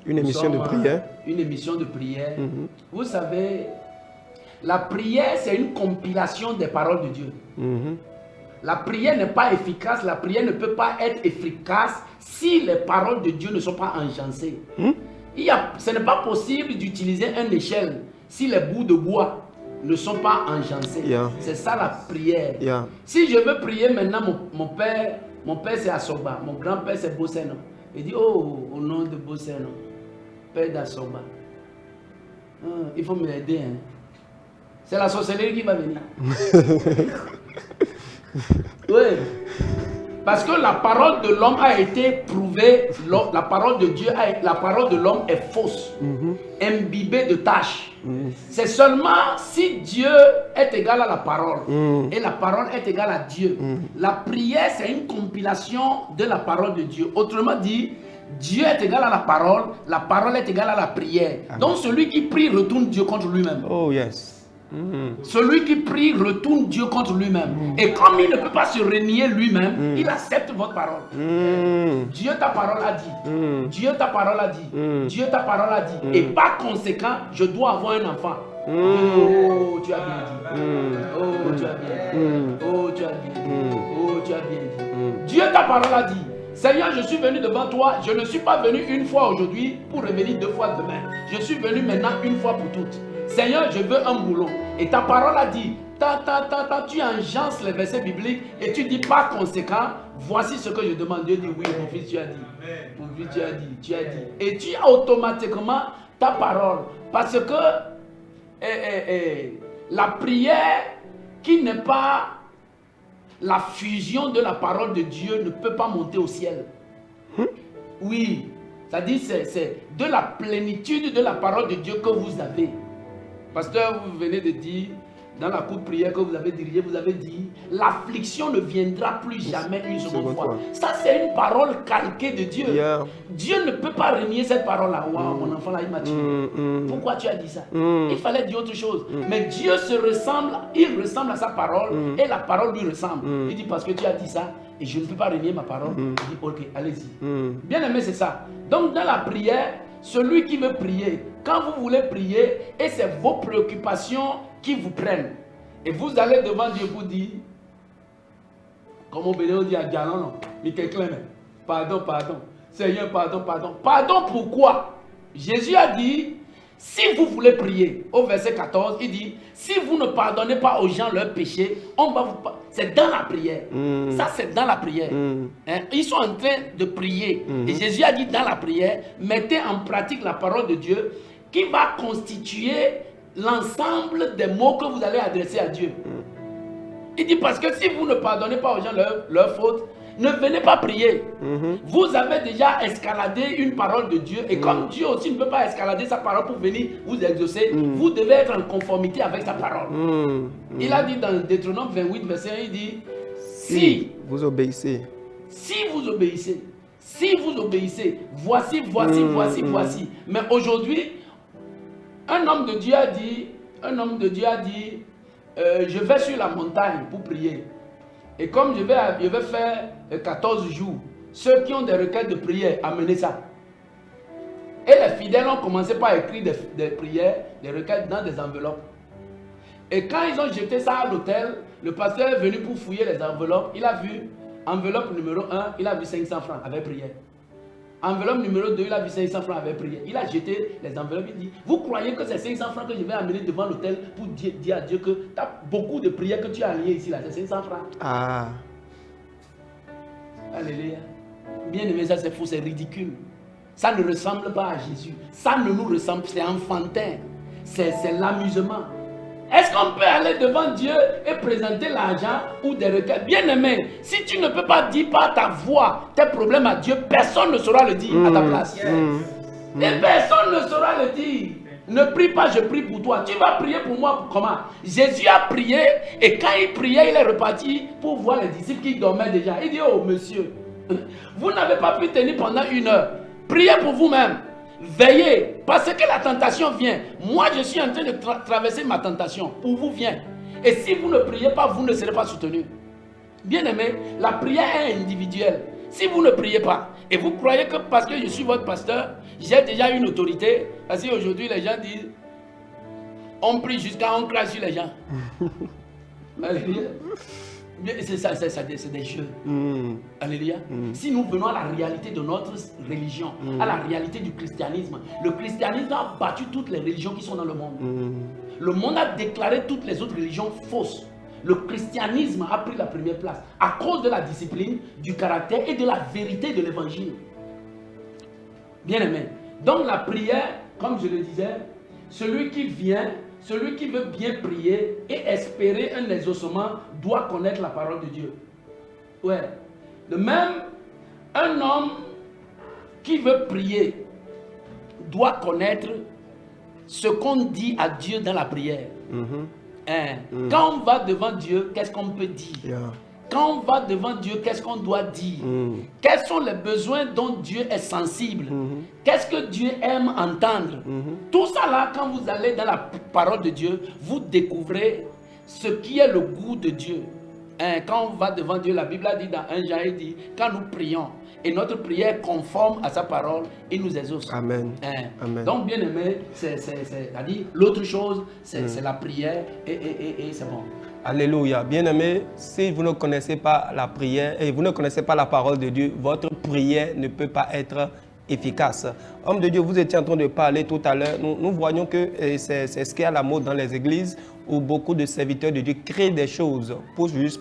une émission de prière. Une émission de prière. Vous savez, la prière, c'est une compilation des paroles de Dieu. La prière n'est pas efficace, la prière ne peut pas être efficace si les paroles de Dieu ne sont pas enchâssées. Ce n'est pas possible d'utiliser une échelle si les bouts de bois ne sont pas enchâssés. C'est ça la prière. Si je veux prier maintenant, mon père c'est Asoba, mon grand-père c'est Bosseno. Il dit, oh, au nom de Bosseno, père d'Asoba. Il faut me l'aider. Hein. C'est la sorcellerie qui va venir. Oui. Parce que la parole de l'homme a été prouvée, la parole de Dieu, la parole de l'homme est fausse, imbibée de tâches. C'est seulement si Dieu est égal à la parole et la parole est égale à Dieu. La prière, c'est une compilation de la parole de Dieu. Autrement dit, Dieu est égal à la parole est égale à la prière. Amen. Donc celui qui prie retourne Dieu contre lui-même. Oh yes. Celui qui prie retourne Dieu contre lui-même. Et comme il ne peut pas se renier lui-même, il accepte votre parole. Dieu ta parole a dit. Dieu ta parole a dit. Dieu ta parole a dit. Et par conséquent, je dois avoir un enfant. Oh, tu as bien dit. Oh, tu as bien dit. Oh, tu as bien bien dit. Oh, tu as bien dit. Dieu, ta parole a dit, Seigneur, je suis venu devant toi. Je ne suis pas venu une fois aujourd'hui pour revenir 2 fois demain. Je suis venu maintenant une fois pour toutes. Seigneur, je veux un boulot. Et ta parole a dit, tu engences les versets bibliques et tu dis par conséquent, voici ce que je demande. Dieu dit, oui, mon fils, tu as dit. Mon fils, tu as dit, tu as dit. Et tu as automatiquement ta parole. Parce que la prière qui n'est pas la fusion de la parole de Dieu ne peut pas monter au ciel. Oui, c'est-à-dire c'est de la plénitude de la parole de Dieu que vous avez. Pasteur, vous venez de dire, dans la cour de prière que vous avez dirigée, vous avez dit, l'affliction ne viendra plus jamais une seconde fois. Ça, c'est une parole calquée de Dieu. Dieu ne peut pas renier cette parole-là. Waouh, mon enfant là, il m'a tué. Pourquoi tu as dit ça? Il fallait dire autre chose. Mais Dieu se ressemble, il ressemble à sa parole et la parole lui ressemble. Il dit, parce que tu as dit ça et je ne peux pas renier ma parole. Il dit, ok, allez-y. Bien aimé, c'est ça. Donc, dans la prière, celui qui veut prier, quand vous voulez prier, et c'est vos préoccupations qui vous prennent. Et vous allez devant Dieu pour dire, comme on dit à Dianon, pardon, Seigneur, pardon. Pardon pourquoi? Jésus a dit, si vous voulez prier, au verset 14, il dit, si vous ne pardonnez pas aux gens leurs péchés, on va vous... C'est dans la prière. Ça, c'est dans la prière. Hein? Ils sont en train de prier. Et Jésus a dit dans la prière, mettez en pratique la parole de Dieu qui va constituer l'ensemble des mots que vous allez adresser à Dieu. Il dit parce que si vous ne pardonnez pas aux gens leurs fautes, ne venez pas prier. Vous avez déjà escaladé une parole de Dieu et comme Dieu aussi ne peut pas escalader sa parole pour venir vous exaucer, vous devez être en conformité avec sa parole. Il a dit dans Deutéronome 28 verset 1, il dit si vous obéissez. Si vous obéissez. Si vous obéissez. Voici. Mais aujourd'hui, un homme de Dieu a dit, je vais sur la montagne pour prier. Et comme je vais faire 14 jours, ceux qui ont des requêtes de prière, amenez ça. Et les fidèles ont commencé par écrire des prières, des requêtes dans des enveloppes. Et quand ils ont jeté ça à l'hôtel, le pasteur est venu pour fouiller les enveloppes. Il a vu, enveloppe numéro 1, il a vu 500 francs avec prière. Enveloppe numéro 2, il a vu 500 francs avec prière. Il a jeté les enveloppes, il dit, vous croyez que c'est 500 francs que je vais amener devant l'hôtel pour dire à Dieu que tu as beaucoup de prières que tu as alliées ici, là, c'est 500 francs. Ah. Alléluia. Bien aimé, ça c'est faux, c'est ridicule. Ça ne ressemble pas à Jésus. Ça ne nous ressemble, c'est enfantin. C'est l'amusement. Est-ce qu'on peut aller devant Dieu et présenter l'argent ou des requêtes? Bien aimé, si tu ne peux pas dire par ta voix tes problèmes à Dieu, personne ne saura le dire à ta place. Et personne ne saura le dire. Ne prie pas, je prie pour toi. Tu vas prier pour moi comment? Jésus a prié et quand il priait, il est reparti pour voir les disciples qui dormaient déjà. Il dit, oh monsieur, vous n'avez pas pu tenir pendant 1 heure. Priez pour vous-même. Veillez, parce que la tentation vient. Moi, je suis en train de traverser ma tentation. Pour vous vient. Et si vous ne priez pas, vous ne serez pas soutenu. Bien aimé, la prière est individuelle. Si vous ne priez pas, et vous croyez que parce que je suis votre pasteur, j'ai déjà une autorité, parce qu'aujourd'hui les gens disent, on prie jusqu'à on crache sur les gens. Alléluia. C'est ça, c'est des jeux. Alléluia. Si nous venons à la réalité de notre religion, à la réalité du christianisme, le christianisme a battu toutes les religions qui sont dans le monde. Le monde a déclaré toutes les autres religions fausses. Le christianisme a pris la première place à cause de la discipline, du caractère et de la vérité de l'évangile. Bien aimé. Donc la prière, comme je le disais, celui qui vient, celui qui veut bien prier et espérer un exaucement doit connaître la parole de Dieu. Ouais. De même, un homme qui veut prier doit connaître ce qu'on dit à Dieu dans la prière. Quand on va devant Dieu, qu'est-ce qu'on peut dire? Quand on va devant Dieu, qu'est-ce qu'on doit dire? Quels sont les besoins dont Dieu est sensible? Qu'est-ce que Dieu aime entendre? Tout ça là, quand vous allez dans la parole de Dieu, vous découvrez ce qui est le goût de Dieu. Quand on va devant Dieu, la Bible a dit dans 1 Jean, il dit, quand nous prions, et notre prière conforme à sa parole, il nous exauce. Amen. Amen. Donc, bien aimé, c'est-à-dire l'autre chose, c'est la prière et c'est bon. Alléluia. Bien-aimés, si vous ne connaissez pas la prière et vous ne connaissez pas la parole de Dieu, votre prière ne peut pas être efficace. Homme de Dieu, vous étiez en train de parler tout à l'heure. Nous voyons que c'est ce qui est à la mode dans les églises où beaucoup de serviteurs de Dieu créent des choses pour juste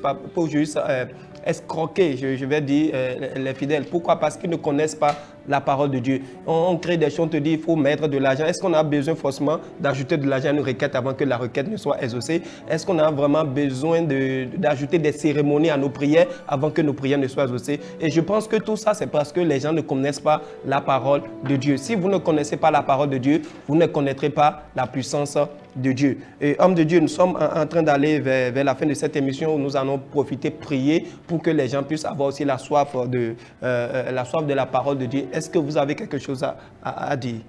escroquer, je vais dire, les fidèles. Pourquoi? Parce qu'ils ne connaissent pas la parole de Dieu. On crée des choses, on te dit il faut mettre de l'argent. Est-ce qu'on a besoin forcément d'ajouter de l'argent à une requête avant que la requête ne soit exaucée? Est-ce qu'on a vraiment besoin d'ajouter des cérémonies à nos prières avant que nos prières ne soient exaucées? Et je pense que tout ça, c'est parce que les gens ne connaissent pas la parole de Dieu. Si vous ne connaissez pas la parole de Dieu, vous ne connaîtrez pas la puissance de Dieu. Et homme de Dieu, nous sommes en train d'aller vers la fin de cette émission où nous allons profiter, prier pour que les gens puissent avoir aussi la soif de la parole de Dieu. Est-ce que vous avez quelque chose à dire?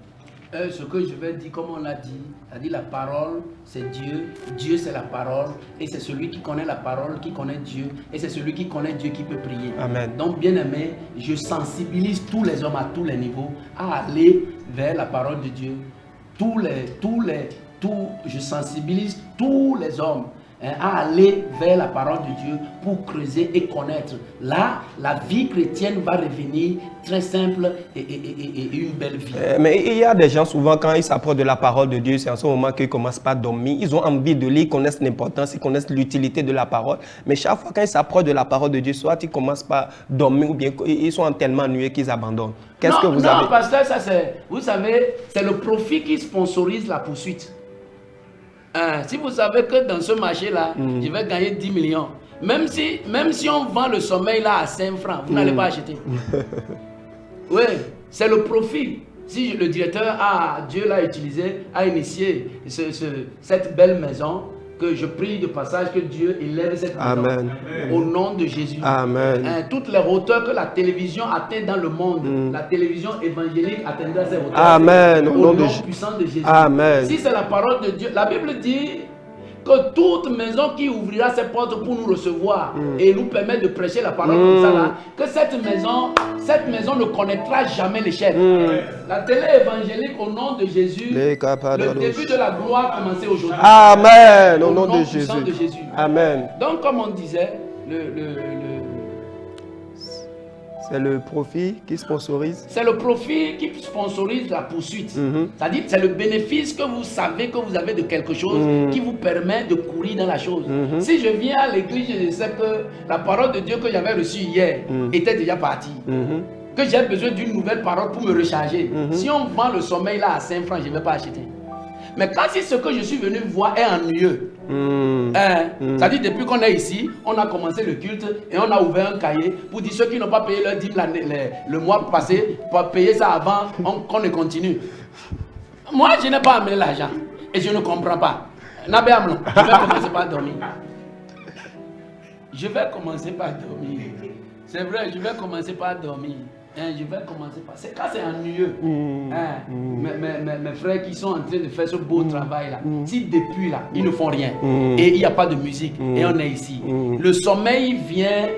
Ce que je vais dire, comme on l'a dit, la parole, c'est Dieu. Dieu, c'est la parole. Et c'est celui qui connaît la parole, qui connaît Dieu. Et c'est celui qui connaît Dieu qui peut prier. Amen. Donc, bien aimé, je sensibilise tous les hommes à tous les niveaux à aller vers la parole de Dieu. Je sensibilise tous les hommes à aller vers la parole de Dieu pour creuser et connaître. Là, la vie chrétienne va revenir très simple et une belle vie. Mais il y a des gens, souvent, quand ils s'approchent de la parole de Dieu, c'est en ce moment qu'ils commencent pas à dormir. Ils ont envie de lire, ils connaissent l'importance, ils connaissent l'utilité de la parole. Mais chaque fois, quand ils s'approchent de la parole de Dieu, soit ils commencent par dormir ou bien ils sont tellement ennuyés qu'ils abandonnent. Qu'est-ce que vous avez? Non, pasteur, ça c'est, vous savez, c'est le profit qui sponsorise la poursuite. Si vous savez que dans ce marché-là, je vais gagner 10 millions, même si on vend le sommeil là à 5 francs, vous n'allez pas acheter. Oui, c'est le profit. Si le directeur, Dieu l'a utilisé, a initié cette belle maison, que je prie de passage que Dieu élève cette maison. Amen. Au nom de Jésus. Amen. Toutes les hauteurs que la télévision atteint dans le monde, la télévision évangélique atteindra ces hauteurs. Amen. Au nom puissant de Jésus. Amen. Si c'est la parole de Dieu, la Bible dit que toute maison qui ouvrira ses portes pour nous recevoir et nous permettre de prêcher la parole comme ça là, que cette maison ne connaîtra jamais l'échec. La télé évangélique au nom de Jésus, le début de la gloire a commencé aujourd'hui. Amen. Au nom de Jésus. Amen. Donc comme on disait, c'est le profit qui sponsorise. C'est le profit qui sponsorise la poursuite. C'est-à-dire c'est le bénéfice que vous savez que vous avez de quelque chose qui vous permet de courir dans la chose. Si je viens à l'église, je sais que la parole de Dieu que j'avais reçue hier était déjà partie. Que j'ai besoin d'une nouvelle parole pour me recharger. Si on vend le sommeil là à 5 francs, je ne vais pas acheter. Mais quand si ce que je suis venu voir est ennuyeux, c'est-à-dire depuis qu'on est ici, on a commencé le culte et on a ouvert un cahier pour dire ceux qui n'ont pas payé leur dîme le mois passé, pour payer ça avant qu'on ne continue. Moi, je n'ai pas amené l'argent et je ne comprends pas. Nabé Amlon, je vais commencer par dormir. Je vais commencer par dormir. C'est vrai, je vais commencer par dormir. Je vais commencer par... C'est quand c'est ennuyeux. Mes frères qui sont en train de faire ce beau travail là, si depuis là, ils ne font rien et il n'y a pas de musique et on est ici, le sommeil vient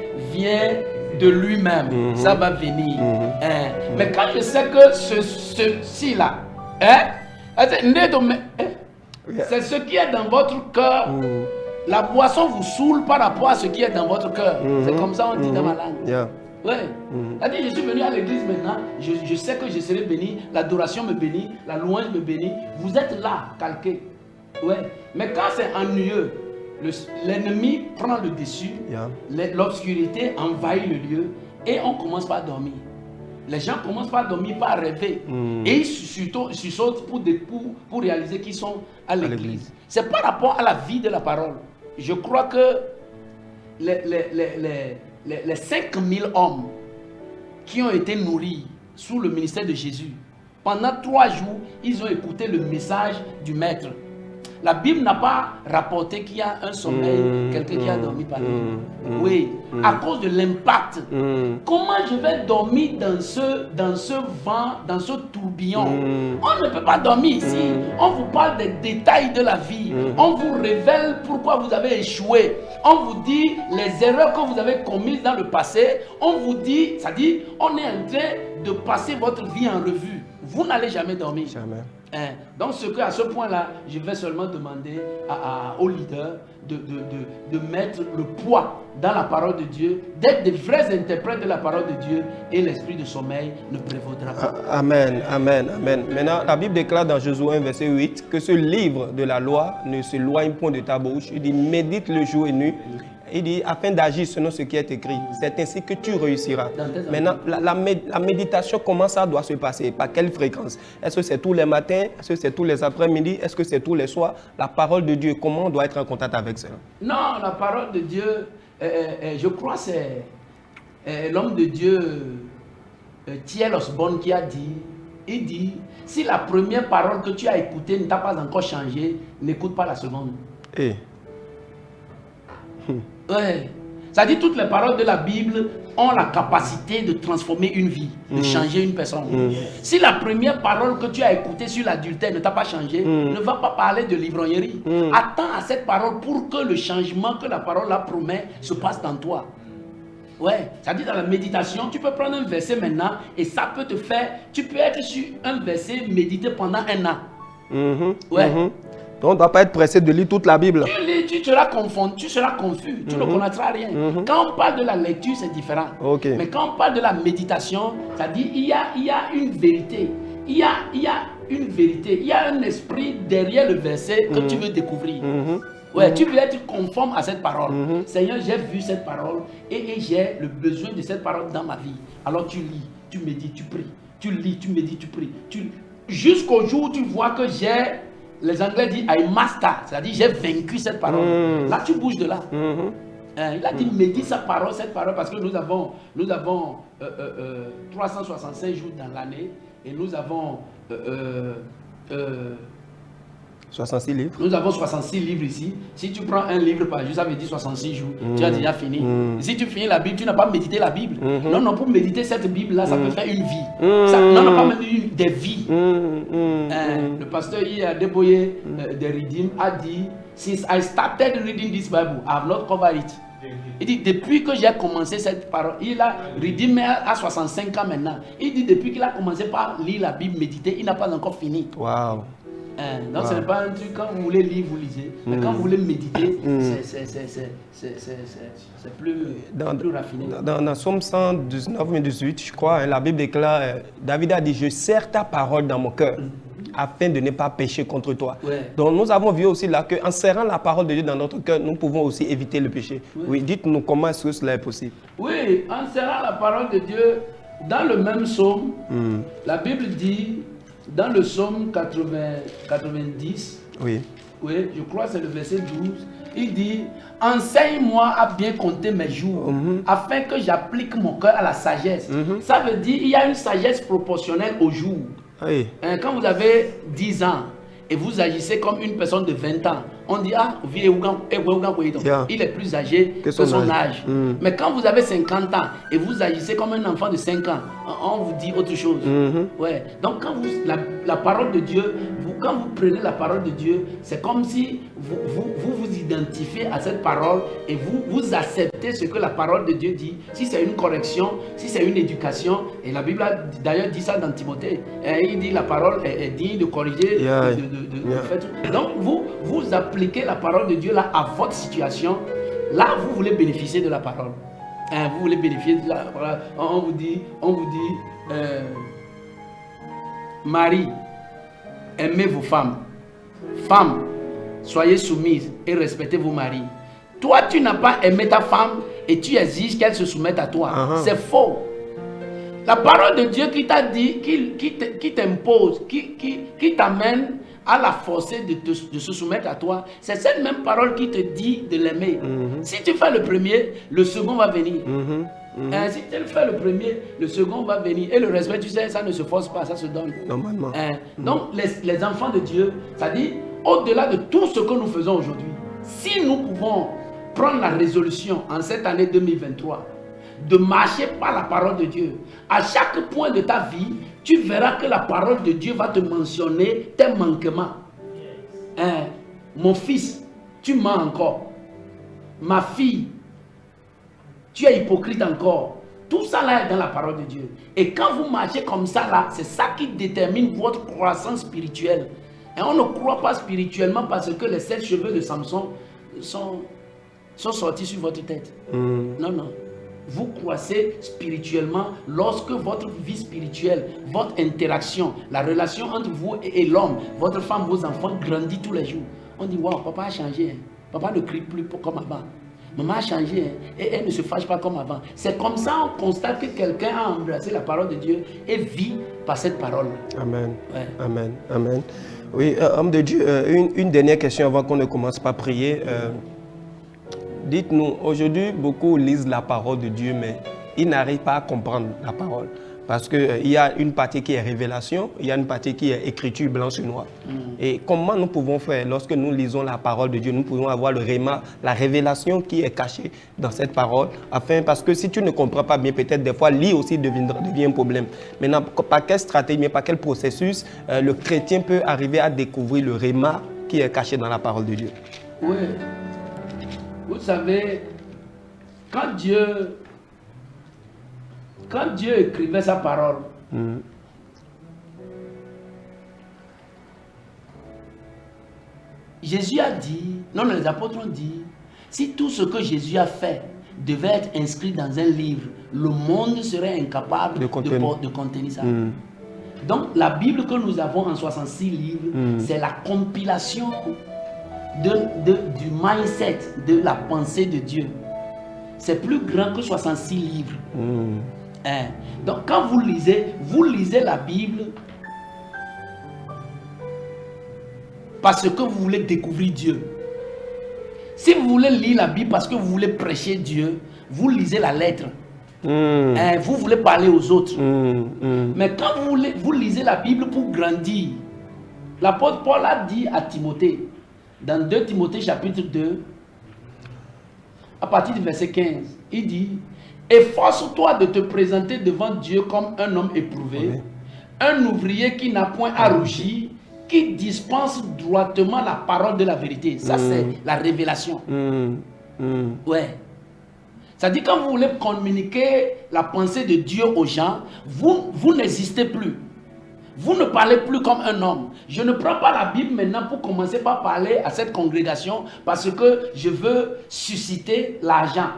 de lui-même, ça va venir. Mais quand je sais que ceci là, c'est ce qui est dans votre cœur. La boisson vous saoule par rapport à ce qui est dans votre cœur. C'est comme ça on dit dans ma langue. Ouais. C'est-à-dire, je suis venu à l'église maintenant, je sais que je serai béni, l'adoration me bénit, la louange me bénit. Vous êtes là, calqué. Ouais. Mais quand c'est ennuyeux, l'ennemi prend le dessus, l'obscurité envahit le lieu et on commence par dormir. Les gens commencent par dormir, par rêver. Et ils sursautent pour réaliser qu'ils sont à l'église. C'est par rapport à la vie de la parole. Je crois que les 5000 hommes qui ont été nourris sous le ministère de Jésus, pendant 3 jours, ils ont écouté le message du Maître. La Bible n'a pas rapporté qu'il y a un sommeil, quelqu'un qui a dormi par nuit. Oui, à cause de l'impact. Comment je vais dormir dans ce vent, dans ce tourbillon? On ne peut pas dormir ici. On vous parle des détails de la vie. On vous révèle pourquoi vous avez échoué. On vous dit les erreurs que vous avez commises dans le passé. On vous dit, c'est-à-dire, on est en train de passer votre vie en revue. Vous n'allez jamais dormir. Jamais. Donc à ce point-là, je vais seulement demander aux leaders de mettre le poids dans la parole de Dieu, d'être des vrais interprètes de la parole de Dieu, et l'esprit de sommeil ne prévaudra pas. Amen, amen, amen. Maintenant, la Bible déclare dans Josué 1, verset 8, que ce livre de la loi ne s'éloigne point de ta bouche. Il dit, médite le jour et nuit. Il dit, afin d'agir selon ce qui est écrit. C'est ainsi que tu réussiras. Maintenant, la méditation, comment ça doit se passer? Par quelle fréquence? Est-ce que c'est tous les matins? Est-ce que c'est tous les après-midi? Est-ce que c'est tous les soirs? La parole de Dieu, comment on doit être en contact avec ça? Non, la parole de Dieu, je crois que c'est l'homme de Dieu, T.L. Osborne, qui a dit, il dit, si la première parole que tu as écoutée ne t'a pas encore changé, n'écoute pas la seconde. Ouais. Ça dit, toutes les paroles de la Bible ont la capacité de transformer une vie, de changer une personne. Si la première parole que tu as écoutée sur l'adultère ne t'a pas changé, ne va pas parler de l'ivrognerie. Attends à cette parole pour que le changement que la parole la promet se passe dans toi. Ouais, ça dit dans la méditation, tu peux prendre un verset maintenant et ça peut te faire, tu peux être sur un verset médité pendant 1 an. Ouais. Donc on ne doit pas être pressé de lire toute la Bible. Tu lis, tu seras confondu, tu seras confus, tu ne connaîtras rien. Quand on parle de la lecture, c'est différent. Mais quand on parle de la méditation, ça dit il y a une vérité. Il y a une vérité. Il y a un esprit derrière le verset que tu veux découvrir. Ouais, tu veux être conforme à cette parole. Seigneur, j'ai vu cette parole et j'ai le besoin de cette parole dans ma vie. Alors tu lis, tu médites, tu pries. Tu lis, tu médites, tu pries. Jusqu'au jour où tu vois que j'ai... Les Anglais disent I master, c'est-à-dire j'ai vaincu cette parole. Là, tu bouges de là. Il a dit médite cette parole, parce que nous avons 365 jours dans l'année et nous avons 66 livres. Nous avons 66 livres ici. Si tu prends un livre par jour, ça veut dire 66 jours. Tu as déjà fini. Si tu finis la Bible, tu n'as pas médité la Bible. Non, pour méditer cette Bible-là, ça peut faire une vie. Ça, non, pas même des vies. Le pasteur hier a déployé des redeem, a dit, since I started reading this Bible, I have not covered it. Il dit, depuis que j'ai commencé cette parole, il a Redeemer à 65 ans maintenant. Il dit, depuis qu'il a commencé par lire la Bible, méditer, il n'a pas encore fini. Waouh. Donc ce n'est pas un truc, quand vous voulez lire, vous lisez. Mais quand vous voulez méditer, c'est plus raffiné. Dans Somme 119, 18, je crois, la Bible déclare, David a dit, je serre ta parole dans mon cœur, afin de ne pas pécher contre toi. Donc nous avons vu aussi là qu'en serrant la parole de Dieu dans notre cœur, nous pouvons aussi éviter le péché. Oui, dites-nous comment est-ce que cela est possible. Oui, en serrant la parole de Dieu, dans le même psaume, la Bible dit, dans le psaume 90, oui, je crois que c'est le verset 12, il dit, enseigne-moi à bien compter mes jours, afin que j'applique mon cœur à la sagesse. Ça veut dire qu'il y a une sagesse proportionnelle au jour. Quand vous avez 10 ans et vous agissez comme une personne de 20 ans, on dit, il est plus âgé que son âge. Mais quand vous avez 50 ans et vous agissez comme un enfant de 5 ans, on vous dit autre chose. Ouais. Donc quand la parole de Dieu, quand vous prenez la parole de Dieu, c'est comme si vous identifiez à cette parole et vous acceptez ce que la parole de Dieu dit. Si c'est une correction, si c'est une éducation, et la Bible a d'ailleurs dit ça dans Timothée, il dit la parole est digne de corriger, de faire. Donc vous appliquez la parole de Dieu là à votre situation. Là, vous voulez bénéficier de la parole. Vous voulez bénéficier de la parole. On vous dit, Marie, aimez vos femmes. Femmes, soyez soumises et respectez vos maris. Toi, tu n'as pas aimé ta femme et tu exiges qu'elle se soumette à toi. C'est faux. La parole de Dieu qui t'a dit, qui t'impose, qui t'amène à la forcer de se soumettre à toi, c'est cette même parole qui te dit de l'aimer. Si tu fais le premier, le second va venir. Si tu fais le premier, le second va venir. Et le respect, tu sais, ça ne se force pas, ça se donne. Normalement. Donc, les enfants de Dieu, ça dit, au-delà de tout ce que nous faisons aujourd'hui, si nous pouvons prendre la résolution en cette année 2023, de marcher par la parole de Dieu, à chaque point de ta vie, tu verras que la parole de Dieu va te mentionner tes manquements. Mon fils, tu mens encore. Ma fille, tu es hypocrite encore. Tout ça là est dans la parole de Dieu. Et quand vous marchez comme ça là, c'est ça qui détermine votre croissance spirituelle. Et on ne croit pas spirituellement parce que les 7 cheveux de Samson sont sortis sur votre tête. Non, non. Vous croissez spirituellement lorsque votre vie spirituelle, votre interaction, la relation entre vous et l'homme, votre femme, vos enfants grandit tous les jours. On dit, waouh, papa a changé. Hein. Papa ne crie plus comme avant. Maman a changé. Hein. Et elle ne se fâche pas comme avant. C'est comme ça qu'on constate que quelqu'un a embrassé la parole de Dieu et vit par cette parole. Amen. Ouais. Amen. Amen. Oui, homme de Dieu, une dernière question avant qu'on ne commence pas à prier. Dites-nous, aujourd'hui, beaucoup lisent la parole de Dieu, mais ils n'arrivent pas à comprendre la parole. Parce qu'il y a une partie qui est révélation, il y a une partie qui est écriture blanc sur noir. Et comment nous pouvons faire lorsque nous lisons la parole de Dieu, nous pouvons avoir le réma, la révélation qui est cachée dans cette parole, parce que si tu ne comprends pas bien, peut-être des fois, lire aussi devient un problème. Maintenant, par quelle stratégie, mais par quel processus le chrétien peut arriver à découvrir le réma qui est caché dans la parole de Dieu? Oui. Vous savez, quand Dieu écrivait sa parole, Jésus a dit, non, les apôtres ont dit, si tout ce que Jésus a fait devait être inscrit dans un livre, le monde serait incapable de contenir ça. Donc, la Bible que nous avons en 66 livres, c'est la compilation du mindset, de la pensée de Dieu. C'est plus grand que 66 livres. Hein? Donc quand vous lisez la Bible parce que vous voulez découvrir Dieu. Si vous voulez lire la Bible parce que vous voulez prêcher Dieu, vous lisez la lettre. Hein? Vous voulez parler aux autres. Mais quand vous lisez la Bible pour grandir, l'apôtre Paul a dit à Timothée, dans 2 Timothée chapitre 2, à partir du verset 15, il dit, efforce-toi de te présenter devant Dieu comme un homme éprouvé, un ouvrier qui n'a point à rougir, qui dispense droitement la parole de la vérité. Ça, c'est la révélation. Ouais. Ça dit, quand vous voulez communiquer la pensée de Dieu aux gens, vous n'existez plus. Vous ne parlez plus comme un homme. Je ne prends pas la Bible maintenant pour commencer par parler à cette congrégation parce que je veux susciter l'argent.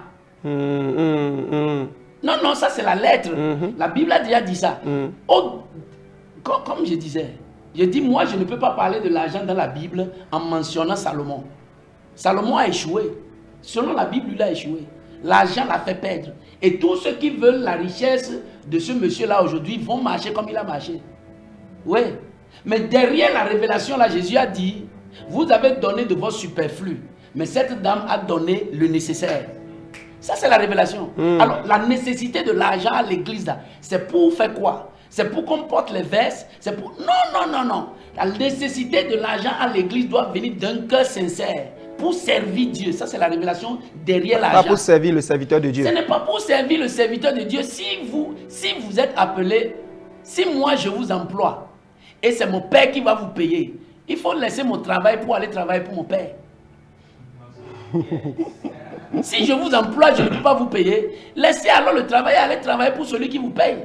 Non, non, ça c'est la lettre. La Bible a déjà dit ça. Comme je disais, je dis moi je ne peux pas parler de l'argent dans la Bible en mentionnant Salomon. Salomon a échoué. Selon la Bible, il a échoué. L'argent l'a fait perdre. Et tous ceux qui veulent la richesse de ce monsieur-là aujourd'hui vont marcher comme il a marché. Oui, mais derrière la révélation, là, Jésus a dit, vous avez donné de vos superflus, mais cette dame a donné le nécessaire. Ça, c'est la révélation. Alors, la nécessité de l'argent à l'église, là, c'est pour faire quoi? C'est pour qu'on porte les vestes? C'est pour... Non, non, non, non. La nécessité de l'argent à l'église doit venir d'un cœur sincère, pour servir Dieu. Ça, c'est la révélation derrière l'argent. Pas pour servir le serviteur de Dieu. Ce n'est pas pour servir le serviteur de Dieu. Si vous êtes appelé, si moi je vous emploie, et c'est mon père qui va vous payer, il faut laisser mon travail pour aller travailler pour mon père. Si je vous emploie, je ne peux pas vous payer. Laissez alors le travail, aller travailler pour celui qui vous paye.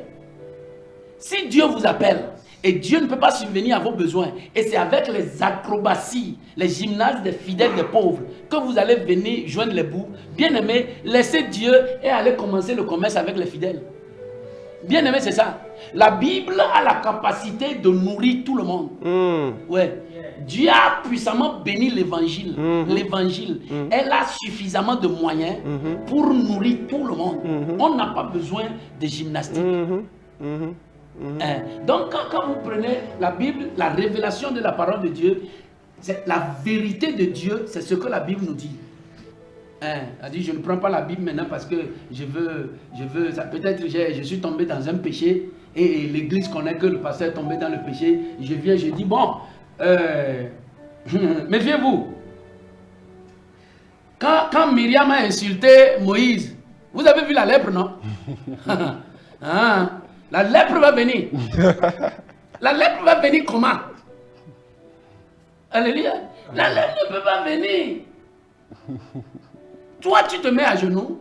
Si Dieu vous appelle, et Dieu ne peut pas subvenir à vos besoins, et c'est avec les acrobaties, les gymnases des fidèles, des pauvres, que vous allez venir joindre les bouts. Bien aimé, laissez Dieu et allez commencer le commerce avec les fidèles. Bien aimé, c'est ça. La Bible a la capacité de nourrir tout le monde. Ouais. Dieu a puissamment béni l'évangile. L'évangile. Elle a suffisamment de moyens pour nourrir tout le monde. On n'a pas besoin de gymnastique. Donc, quand vous prenez la Bible, la révélation de la parole de Dieu, c'est la vérité de Dieu, c'est ce que la Bible nous dit. Elle dit, je ne prends pas la Bible maintenant parce que je veux peut-être je suis tombé dans un péché et l'église connaît que le pasteur est tombé dans le péché. Je viens, je dis, bon, méfiez-vous. Quand Myriam a insulté Moïse, vous avez vu la lèpre, non? La lèpre va venir. La lèpre va venir comment? Alléluia. La lèpre ne peut pas venir. Toi, tu te mets à genoux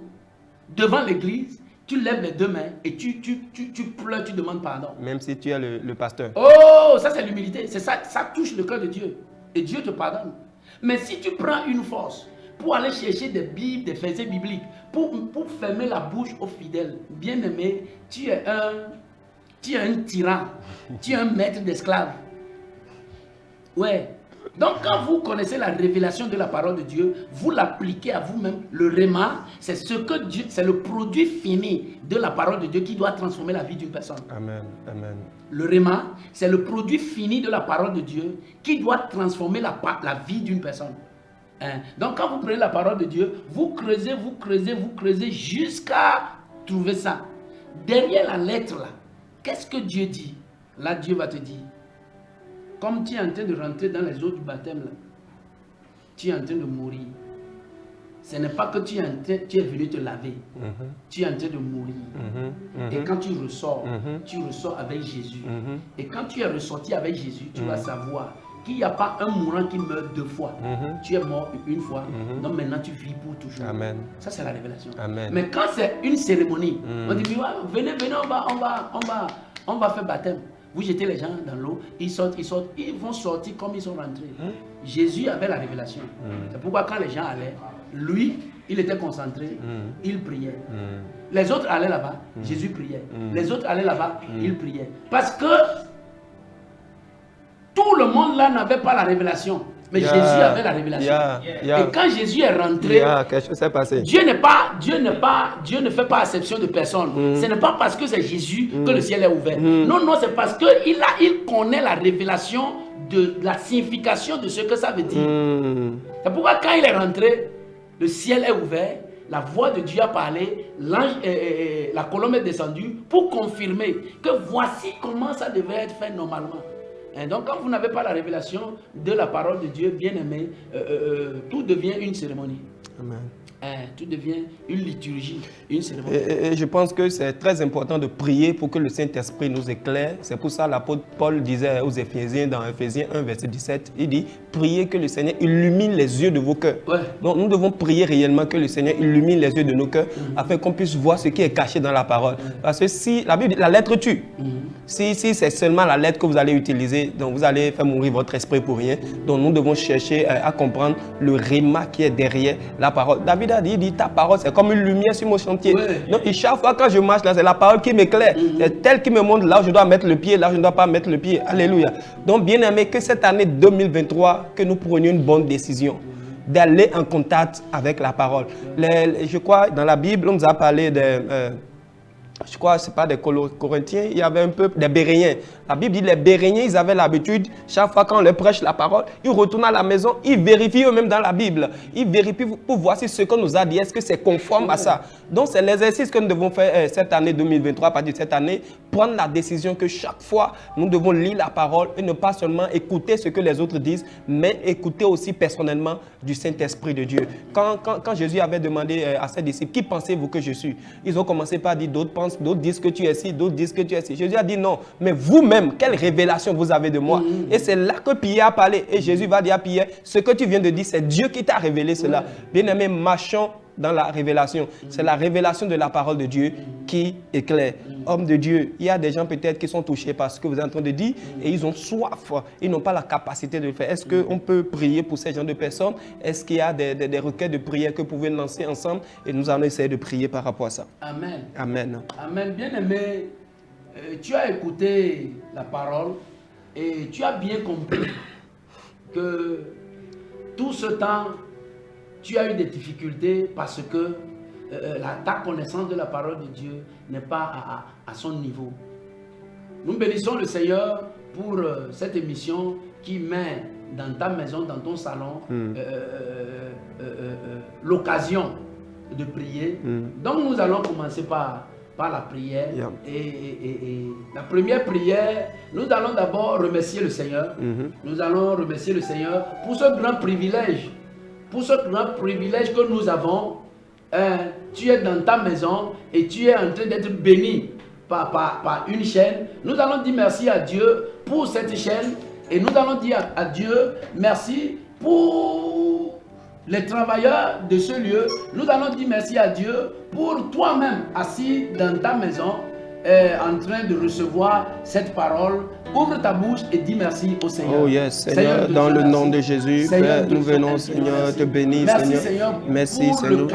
devant l'église tu lèves les deux mains et tu pleures, tu demandes pardon. Même si tu es le pasteur. Oh, ça c'est l'humilité. C'est ça, ça touche le cœur de Dieu. Et Dieu te pardonne. Mais si tu prends une force pour aller chercher des bibles, des versets bibliques, pour fermer la bouche aux fidèles, bien aimé, tu es un tyran. Tu es un maître d'esclaves. Ouais. Donc quand vous connaissez la révélation de la parole de Dieu, vous l'appliquez à vous-même. Le réma, c'est ce que Dieu, c'est le produit fini de la parole de Dieu qui doit transformer la vie d'une personne. Amen. Amen. Le réma, c'est le produit fini de la parole de Dieu qui doit transformer la vie d'une personne. Hein? Donc quand vous prenez la parole de Dieu, vous creusez jusqu'à trouver ça. Derrière la lettre là, qu'est-ce que Dieu dit? Là, Dieu va te dire. Comme tu es en train de rentrer dans les eaux du baptême, là, tu es en train de mourir. Ce n'est pas que tu es venu te laver. Tu es en train de mourir. Et quand tu ressors avec Jésus. Et quand tu es ressorti avec Jésus, tu vas savoir qu'il n'y a pas un mourant qui meurt deux fois. Tu es mort une fois, donc maintenant tu vis pour toujours. Amen. Ça c'est la révélation. Amen. Mais quand c'est une cérémonie, on dit venez, on va faire baptême. Vous jetez les gens dans l'eau, ils sortent, ils vont sortir comme ils sont rentrés. Jésus avait la révélation. C'est pourquoi quand les gens allaient, lui, il était concentré, il priait. Les autres allaient là-bas, Jésus priait. Les autres allaient là-bas, il priait. Parce que tout le monde là n'avait pas la révélation. Mais Jésus avait la révélation. Et quand Jésus est rentré, quelque chose s'est passé. Dieu ne fait pas exception de personne. Ce n'est pas parce que c'est Jésus que le ciel est ouvert. Non, c'est parce qu'il connaît la révélation de la signification de ce que ça veut dire. C'est pourquoi quand il est rentré, le ciel est ouvert, la voix de Dieu a parlé, l'ange, la colombe est descendue pour confirmer que voici comment ça devait être fait normalement. Et donc quand vous n'avez pas la révélation de la parole de Dieu, bien aimé, tout devient une cérémonie. Amen. Tout devient une liturgie, une cérémonie. Et je pense que c'est très important de prier pour que le Saint-Esprit nous éclaire. C'est pour ça que l'apôtre Paul disait aux Éphésiens, dans Éphésiens 1, verset 17, il dit, priez que le Seigneur illumine les yeux de vos cœurs. Ouais. Donc nous devons prier réellement que le Seigneur illumine les yeux de nos cœurs, afin qu'on puisse voir ce qui est caché dans la parole. Parce que si la Bible dit, la lettre tue. Si c'est seulement la lettre que vous allez utiliser, donc vous allez faire mourir votre esprit pour rien. Donc nous devons chercher à comprendre le réma qui est derrière la parole. David a dit, il dit, ta parole c'est comme une lumière sur mon chantier. Ouais. Donc chaque fois quand je marche là, c'est la parole qui m'éclaire. C'est elle qui me montre là où je dois mettre le pied, là où je ne dois pas mettre le pied. Alléluia. Donc bien aimé, que cette année 2023, que nous prenions une bonne décision d'aller en contact avec la parole. Je crois dans la Bible, on nous a parlé de... je crois que ce n'est pas des Corinthiens, il y avait un peuple, des Béréens. La Bible dit que les Béréens, ils avaient l'habitude, chaque fois qu'on leur prêche la parole, ils retournent à la maison, ils vérifient eux-mêmes dans la Bible. Ils vérifient pour voir si ce qu'on nous a dit, est-ce que c'est conforme à ça. Donc c'est l'exercice que nous devons faire cette année 2023, à partir de cette année, prendre la décision que chaque fois, nous devons lire la parole et ne pas seulement écouter ce que les autres disent, mais écouter aussi personnellement du Saint-Esprit de Dieu. Quand Jésus avait demandé à ses disciples, qui pensez-vous que je suis? Ils ont commencé par dire, d'autres disent que tu es ci, d'autres disent que tu es ci. Jésus a dit non, mais vous-même, quelle révélation vous avez de moi? Et c'est là que Pierre a parlé. Et Jésus va dire à Pierre, ce que tu viens de dire, c'est Dieu qui t'a révélé cela. Bien-aimé, marchons dans la révélation. C'est la révélation de la parole de Dieu qui éclaire. Homme de Dieu, il y a des gens peut-être qui sont touchés par ce que vous êtes en train de dire et ils ont soif. Ils n'ont pas la capacité de le faire. Est-ce qu'on peut prier pour ces gens de personnes? Est-ce qu'il y a des requêtes de prière que vous pouvez lancer ensemble? Et nous allons essayer de prier par rapport à ça. Amen. Amen. Amen. Bien-aimé, tu as écouté la parole et tu as bien compris que tout ce temps, tu as eu des difficultés parce que ta connaissance de la parole de Dieu n'est pas à son niveau. Nous bénissons le Seigneur pour cette émission qui met dans ta maison, dans ton salon, l'occasion de prier. Donc nous allons commencer par la prière. Et la première prière, nous allons d'abord remercier le Seigneur. Nous allons remercier le Seigneur pour ce grand privilège. Pour ce grand privilège que nous avons. Tu es dans ta maison et tu es en train d'être béni par une chaîne. Nous allons dire merci à Dieu pour cette chaîne. Et nous allons dire à Dieu merci pour les travailleurs de ce lieu, nous allons dire merci à Dieu pour toi-même assis dans ta maison, en train de recevoir cette parole. Ouvre ta bouche et dis merci au Seigneur. Oh yes, Seigneur, dans le nom de Jésus, Père, nous venons, Seigneur, te bénir, Seigneur. Merci, Seigneur.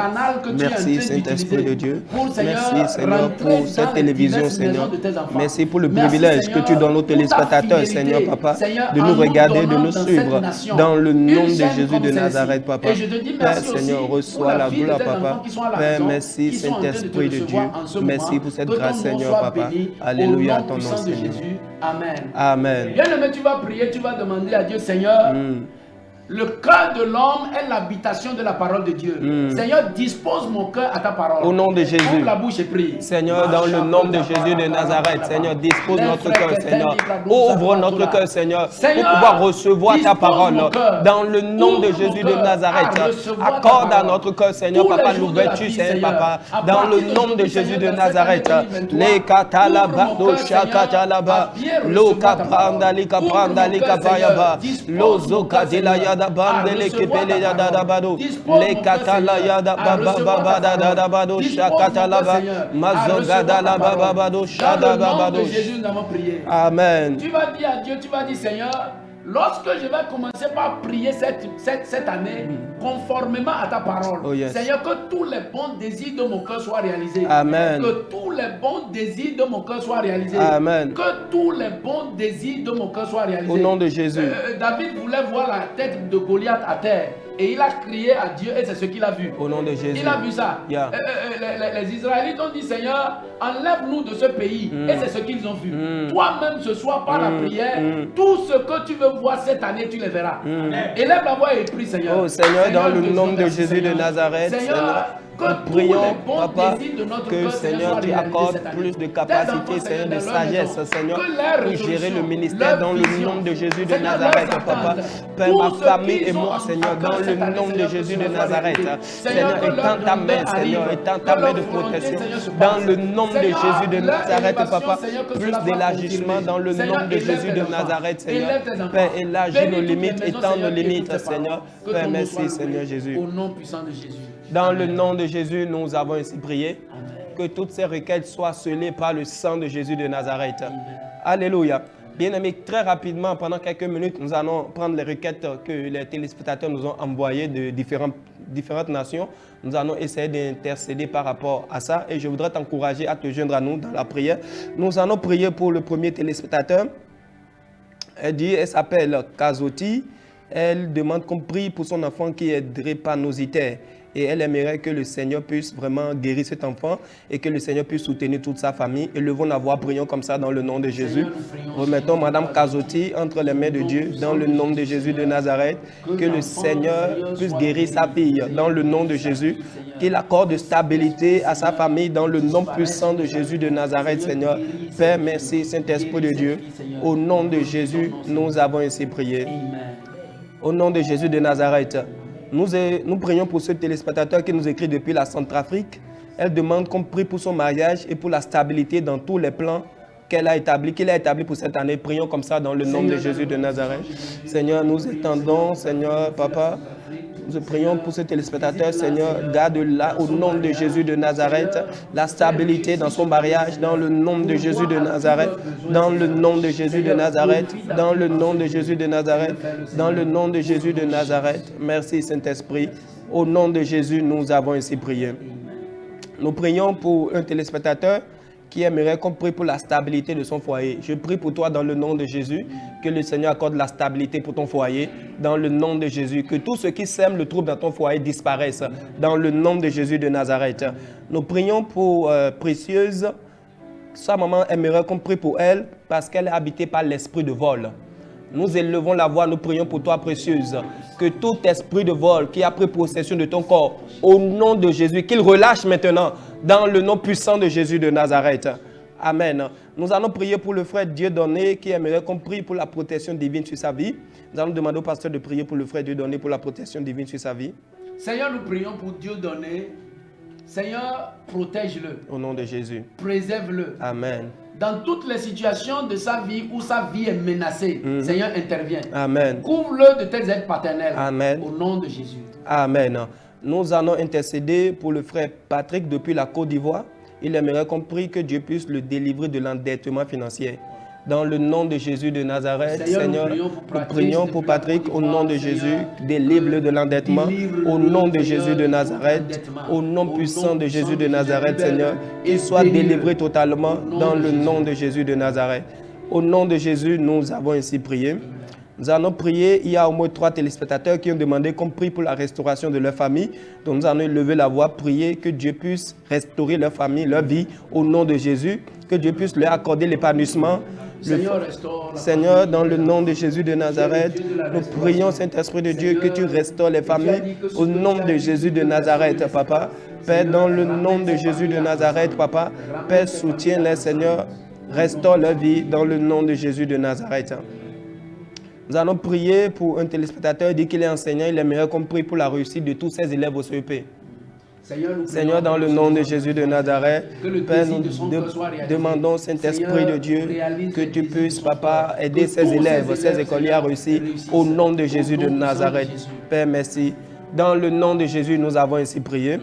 Merci, Saint-Esprit de Dieu. Merci, Seigneur, pour cette télévision, Seigneur. Merci pour le privilège que tu donnes aux téléspectateurs, Seigneur, Papa, de nous regarder, de nous suivre. Dans le nom de Jésus de Nazareth, Papa. Père, Seigneur, reçois la gloire, Papa. Père, merci, Saint-Esprit de Dieu. Merci pour cette grâce, Seigneur, Papa. Alléluia à ton nom, Seigneur. Amen. Amen. Bien-aimé, tu vas prier, tu vas demander à Dieu, Seigneur, le cœur de l'homme est l'habitation de la parole de Dieu. Seigneur, dispose mon cœur à ta parole. Au nom de Jésus. Ouvre la bouche et prie. Seigneur, dans le nom de Jésus de Nazareth, Seigneur, dispose notre cœur, Seigneur. Ouvre notre cœur, Seigneur, pour pouvoir recevoir ta parole. Dans le nom de Jésus de Nazareth, accorde à notre cœur, Seigneur, Papa, l'ouverture, Seigneur, Papa. Dans le nom de Jésus de Nazareth, les katalaba, do shakatalaba, lo kapranda, li kapranda, li kapayaba, lo zokadelaya. Bandele kepele ya dadabado le katala ya da baba baba dadabado shakatalaba mazogada la baba bado shadabado. Jésus, nous avons prié. Amen. Tu vas dire à Dieu, tu vas dire, Seigneur, lorsque je vais commencer par prier cette année, conformément à ta parole, oh yes. Seigneur, que tous les bons désirs de mon cœur soient réalisés. Amen. Que tous les bons désirs de mon cœur soient réalisés. Amen. Que tous les bons désirs de mon cœur soient réalisés. Au nom de Jésus. David voulait voir la tête de Goliath à terre. Et il a crié à Dieu et c'est ce qu'il a vu. Au nom de Jésus. Il a vu ça. Yeah. Les Israélites ont dit, Seigneur, enlève-nous de ce pays. Et c'est ce qu'ils ont vu. Toi-même ce soir, par la prière, tout ce que tu veux voir cette année, tu le verras. Élève la voix et prie, Seigneur. Oh Seigneur, dans le nom de Jésus de Nazareth, Seigneur, nous prions, Papa, que Seigneur, tu accordes plus de capacité, Seigneur, de sagesse, Seigneur, pour gérer le ministère dans le nom de Jésus de Nazareth, Papa. Père, ma famille et moi, Seigneur, dans le nom de Jésus de Nazareth. Seigneur, étends ta main, Seigneur, étends ta main de protection. Dans le nom de Jésus de Nazareth, Papa, plus d'élargissement dans le nom de Jésus de Nazareth, Seigneur. Père, élargis nos limites, étends nos limites, Seigneur. Père, merci, Seigneur Jésus. Au nom puissant de Jésus. Dans le nom de Jésus, nous avons ainsi prié. Amen. Que toutes ces requêtes soient scellées par le sang de Jésus de Nazareth. Amen. Alléluia. Bien-aimés, très rapidement, pendant quelques minutes, nous allons prendre les requêtes que les téléspectateurs nous ont envoyées de différentes nations. Nous allons essayer d'intercéder par rapport à ça. Et je voudrais t'encourager à te joindre à nous dans la prière. Nous allons prier pour le premier téléspectateur. Elle s'appelle Kazoti. Elle demande qu'on prie pour son enfant qui est drépanocytaire. Et elle aimerait que le Seigneur puisse vraiment guérir cet enfant et que le Seigneur puisse soutenir toute sa famille. Élevons la voix, prions comme ça dans le nom de Jésus. Remettons Madame Kazoti entre les mains de Dieu dans le nom de Jésus de Nazareth. Que le Seigneur puisse guérir sa fille dans le nom de Jésus. Qu'il accorde stabilité à sa famille dans le nom puissant de Jésus de Nazareth, Seigneur. Père, merci Saint-Esprit de Dieu. Au nom de Jésus, nous avons ainsi prié. Au nom de Jésus de Nazareth. Nous prions pour ce téléspectateur qui nous écrit depuis la Centrafrique. Elle demande qu'on prie pour son mariage et pour la stabilité dans tous les plans qu'il a établi pour cette année. Prions comme ça dans le nom de Jésus de Nazareth. Seigneur, nous étendons, Seigneur, Papa, nous prions pour ce téléspectateur, Seigneur, garde-la au nom de Jésus de Nazareth, la stabilité dans son mariage, dans le nom de Jésus de Nazareth, dans le nom de Jésus de Nazareth, dans le nom de Jésus de Nazareth, dans le nom de Jésus de Nazareth. Merci Saint-Esprit. Au nom de Jésus, nous avons ainsi prié. Nous prions pour un téléspectateur qui aimerait qu'on prie pour la stabilité de son foyer. Je prie pour toi dans le nom de Jésus, que le Seigneur accorde la stabilité pour ton foyer, dans le nom de Jésus. Que tout ce qui sème le trouble dans ton foyer disparaisse, dans le nom de Jésus de Nazareth. Nous prions pour Précieuse. Sa maman aimerait qu'on prie pour elle parce qu'elle est habitée par l'esprit de vol. Nous élevons la voix, nous prions pour toi, Précieuse. Que tout esprit de vol qui a pris possession de ton corps, au nom de Jésus, qu'il relâche maintenant, dans le nom puissant de Jésus de Nazareth. Amen. Nous allons prier pour le frère Dieudonné qui aimerait qu'on prie pour la protection divine sur sa vie. Nous allons demander au pasteur de prier pour le frère Dieudonné pour la protection divine sur sa vie. Seigneur, nous prions pour Dieudonné. Seigneur, protège-le. Au nom de Jésus. Préserve-le. Amen. Dans toutes les situations de sa vie où sa vie est menacée, Seigneur intervient. Amen. Couvre-le de tes aides paternelles. Amen. Au nom de Jésus. Amen. Nous allons intercéder pour le frère Patrick depuis la Côte d'Ivoire. Il aimerait qu'on prie que Dieu puisse le délivrer de l'endettement financier. Dans le nom de Jésus de Nazareth, Seigneur, nous prions pour Patrick au nom de Jésus. Délivre-le de l'endettement. Au nom de Jésus de Nazareth, au nom puissant de Jésus de Nazareth, Seigneur, qu'il soit délivré totalement dans le nom de Jésus de Nazareth. Au nom de Jésus, nous avons ainsi prié. Nous allons prier. Il y a au moins 3 téléspectateurs qui ont demandé qu'on prie pour la restauration de leur famille. Donc nous allons lever la voix, prier que Dieu puisse restaurer leur famille, leur vie, au nom de Jésus. Que Dieu puisse leur accorder l'épanouissement. Seigneur, dans le nom de Jésus de Nazareth, nous prions, Saint-Esprit de Dieu, que tu restaures les familles. Au nom de Jésus de Nazareth, Papa. Père, dans le nom de Jésus de Nazareth, Papa. Père, soutiens-les, Seigneur. Restaure leur vie dans le nom de Jésus de Nazareth. Nous allons prier pour un téléspectateur, dit qu'il est enseignant, il aimerait qu'on prie pour la réussite de tous ses élèves au CEP. Seigneur, dans le nom de Jésus de Nazareth, Père, nous demandons, Saint-Esprit de Dieu, que tu puisses, Papa, aider ses élèves, ses écoliers à réussir au nom de Jésus de Nazareth. Père, merci. Dans le nom de Jésus, nous avons ainsi prié.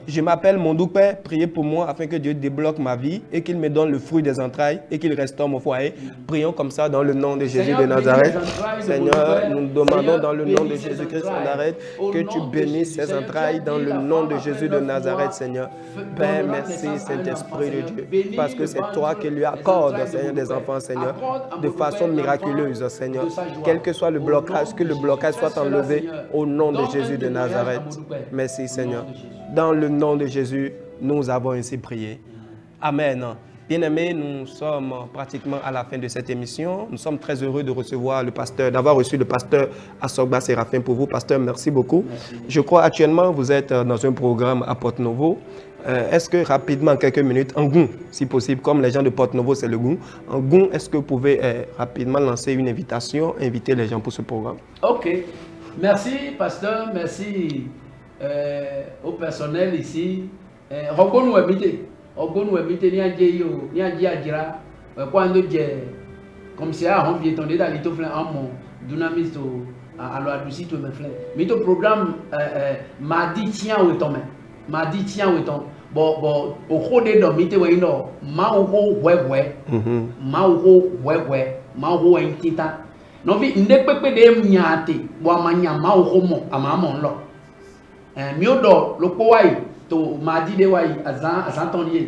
Je m'appelle Mondou Père, priez pour moi afin que Dieu débloque ma vie et qu'il me donne le fruit des entrailles et qu'il restaure mon foyer. Prions comme ça dans le nom de Jésus de Nazareth. Seigneur, nous demandons dans le nom de Jésus-Christ de Nazareth que tu bénisses ces entrailles dans le nom de Jésus de Nazareth, Seigneur. Père, merci Saint-Esprit de Dieu, parce que c'est toi qui lui accordes, Seigneur, des enfants, Seigneur, de façon miraculeuse, Seigneur. Quel que soit le blocage, que le blocage soit enlevé au nom de Jésus de Nazareth. Merci, Seigneur. Dans le nom de Jésus, nous avons ainsi prié. Amen. Bien-aimés, nous sommes pratiquement à la fin de cette émission. Nous sommes très heureux de recevoir le pasteur, d'avoir reçu le pasteur Assogba Séraphin pour vous. Pasteur, merci beaucoup. Merci. Je crois actuellement vous êtes dans un programme à Porte-Novo. Est-ce que rapidement, en quelques minutes, en Goun, si possible, comme les gens de Porte-Novo, c'est le Goun. En Goun, est-ce que vous pouvez rapidement lancer une invitation, inviter les gens pour ce programme? Ok. Merci, pasteur. Merci. Au personnel ici, Ogonu Emite ni ajeyo ni ajira kwando je comme si a on vient dans les tofle en mon dynamisme alors adusi to me fle mito programme mardi tient au ton bon au khode do mite we no ma ho wewe ma ho entita no vi ndekpepe de mnyate bo amanya ma ho mo amamo lo miodo lokowai to madi de wai azan tonlier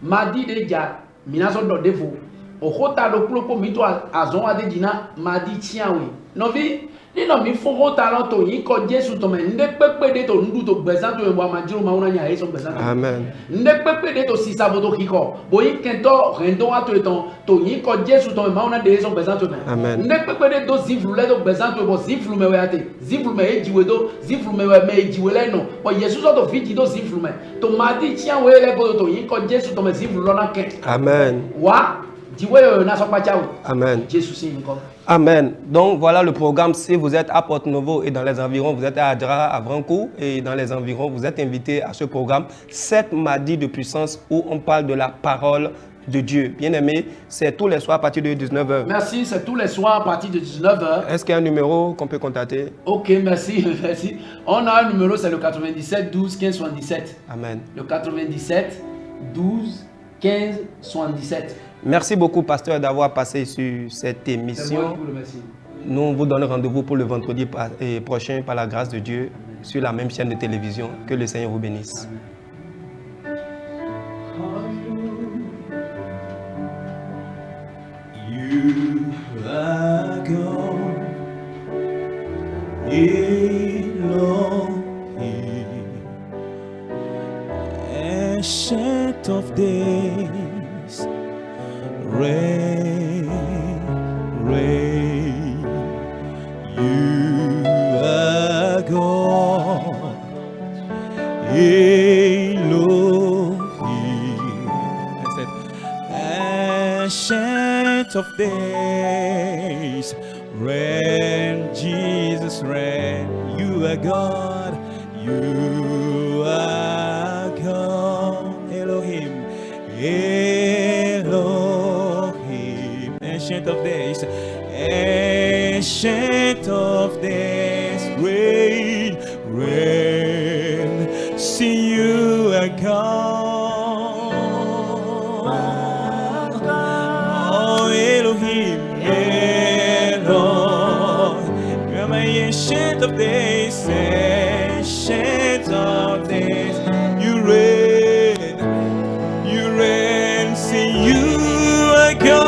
madi de ja minaso do defo o khota lo klopo mito azon ade dina madi tiawe no vi ni no mi fo khota to yin ko Jesu to me nde pepe de to ndu to gbezan to bo amajiro ma una nya eso gbezan amen nde pepe de to sisa boto kiko bo yin kento rendo ato eton to yin ko Jesu to ma una de eso gbezan to me amen nde pepe de to zivlu le to gbezan to bo zivlu me we ate zivlu me ejiwe do zivlu me we me ejiwe le no bo Yesu so to fiti do zivlu me to madi tia we le bo to yin ko Jesu to me zivlu lo na ke amen wa Amen. Amen. Donc voilà le programme. Si vous êtes à Porte-Novo et dans les environs, vous êtes à Adjara, à Branco et dans les environs, vous êtes invité à ce programme 7 mardis de puissance où on parle de la parole de Dieu. Bien aimé, c'est tous les soirs à partir de 19h. Merci, c'est tous les soirs à partir de 19h. Est-ce qu'il y a un numéro qu'on peut contacter? Ok, merci. On a un numéro, c'est le 97 12 15 77. Amen. Le 97 12 15 77. Merci beaucoup, pasteur, d'avoir passé sur cette émission. Nous vous donnons rendez-vous pour le vendredi prochain, par la grâce de Dieu, sur la même chaîne de télévision. Que le Seigneur vous bénisse. You are God, Elohim, Ancient of Days. Reign, reign, you are God, Elohim, Ancient of Days, reign, Jesus reign, you are God, you are God, Elohim, Elohim. Ancient of days, ancient of days, reign, reign. See you are God. Oh Elohim, Elohim, you are my ancient of days, ancient of days. You reign, see you are God.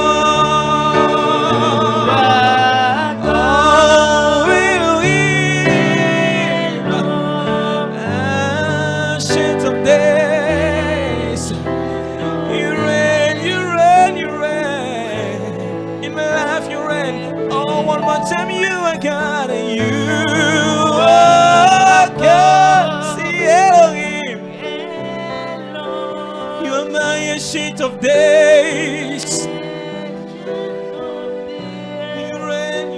Oh Elohim, ancient of days. You reign, in my life you reign. Oh, one more time, you are God, and you are God. See Elohim, you are my ancient of days. You reign.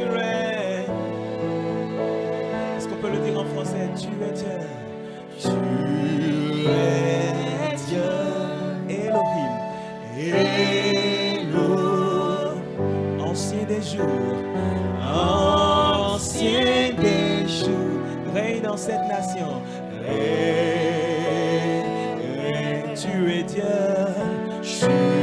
Est-ce qu'on peut le dire en français? Tu es Dieu. Tu es Dieu. Elohim. Elohim. Ancien des jours. Ancien des jours. Règne dans cette nation. Règne. Tu es Dieu.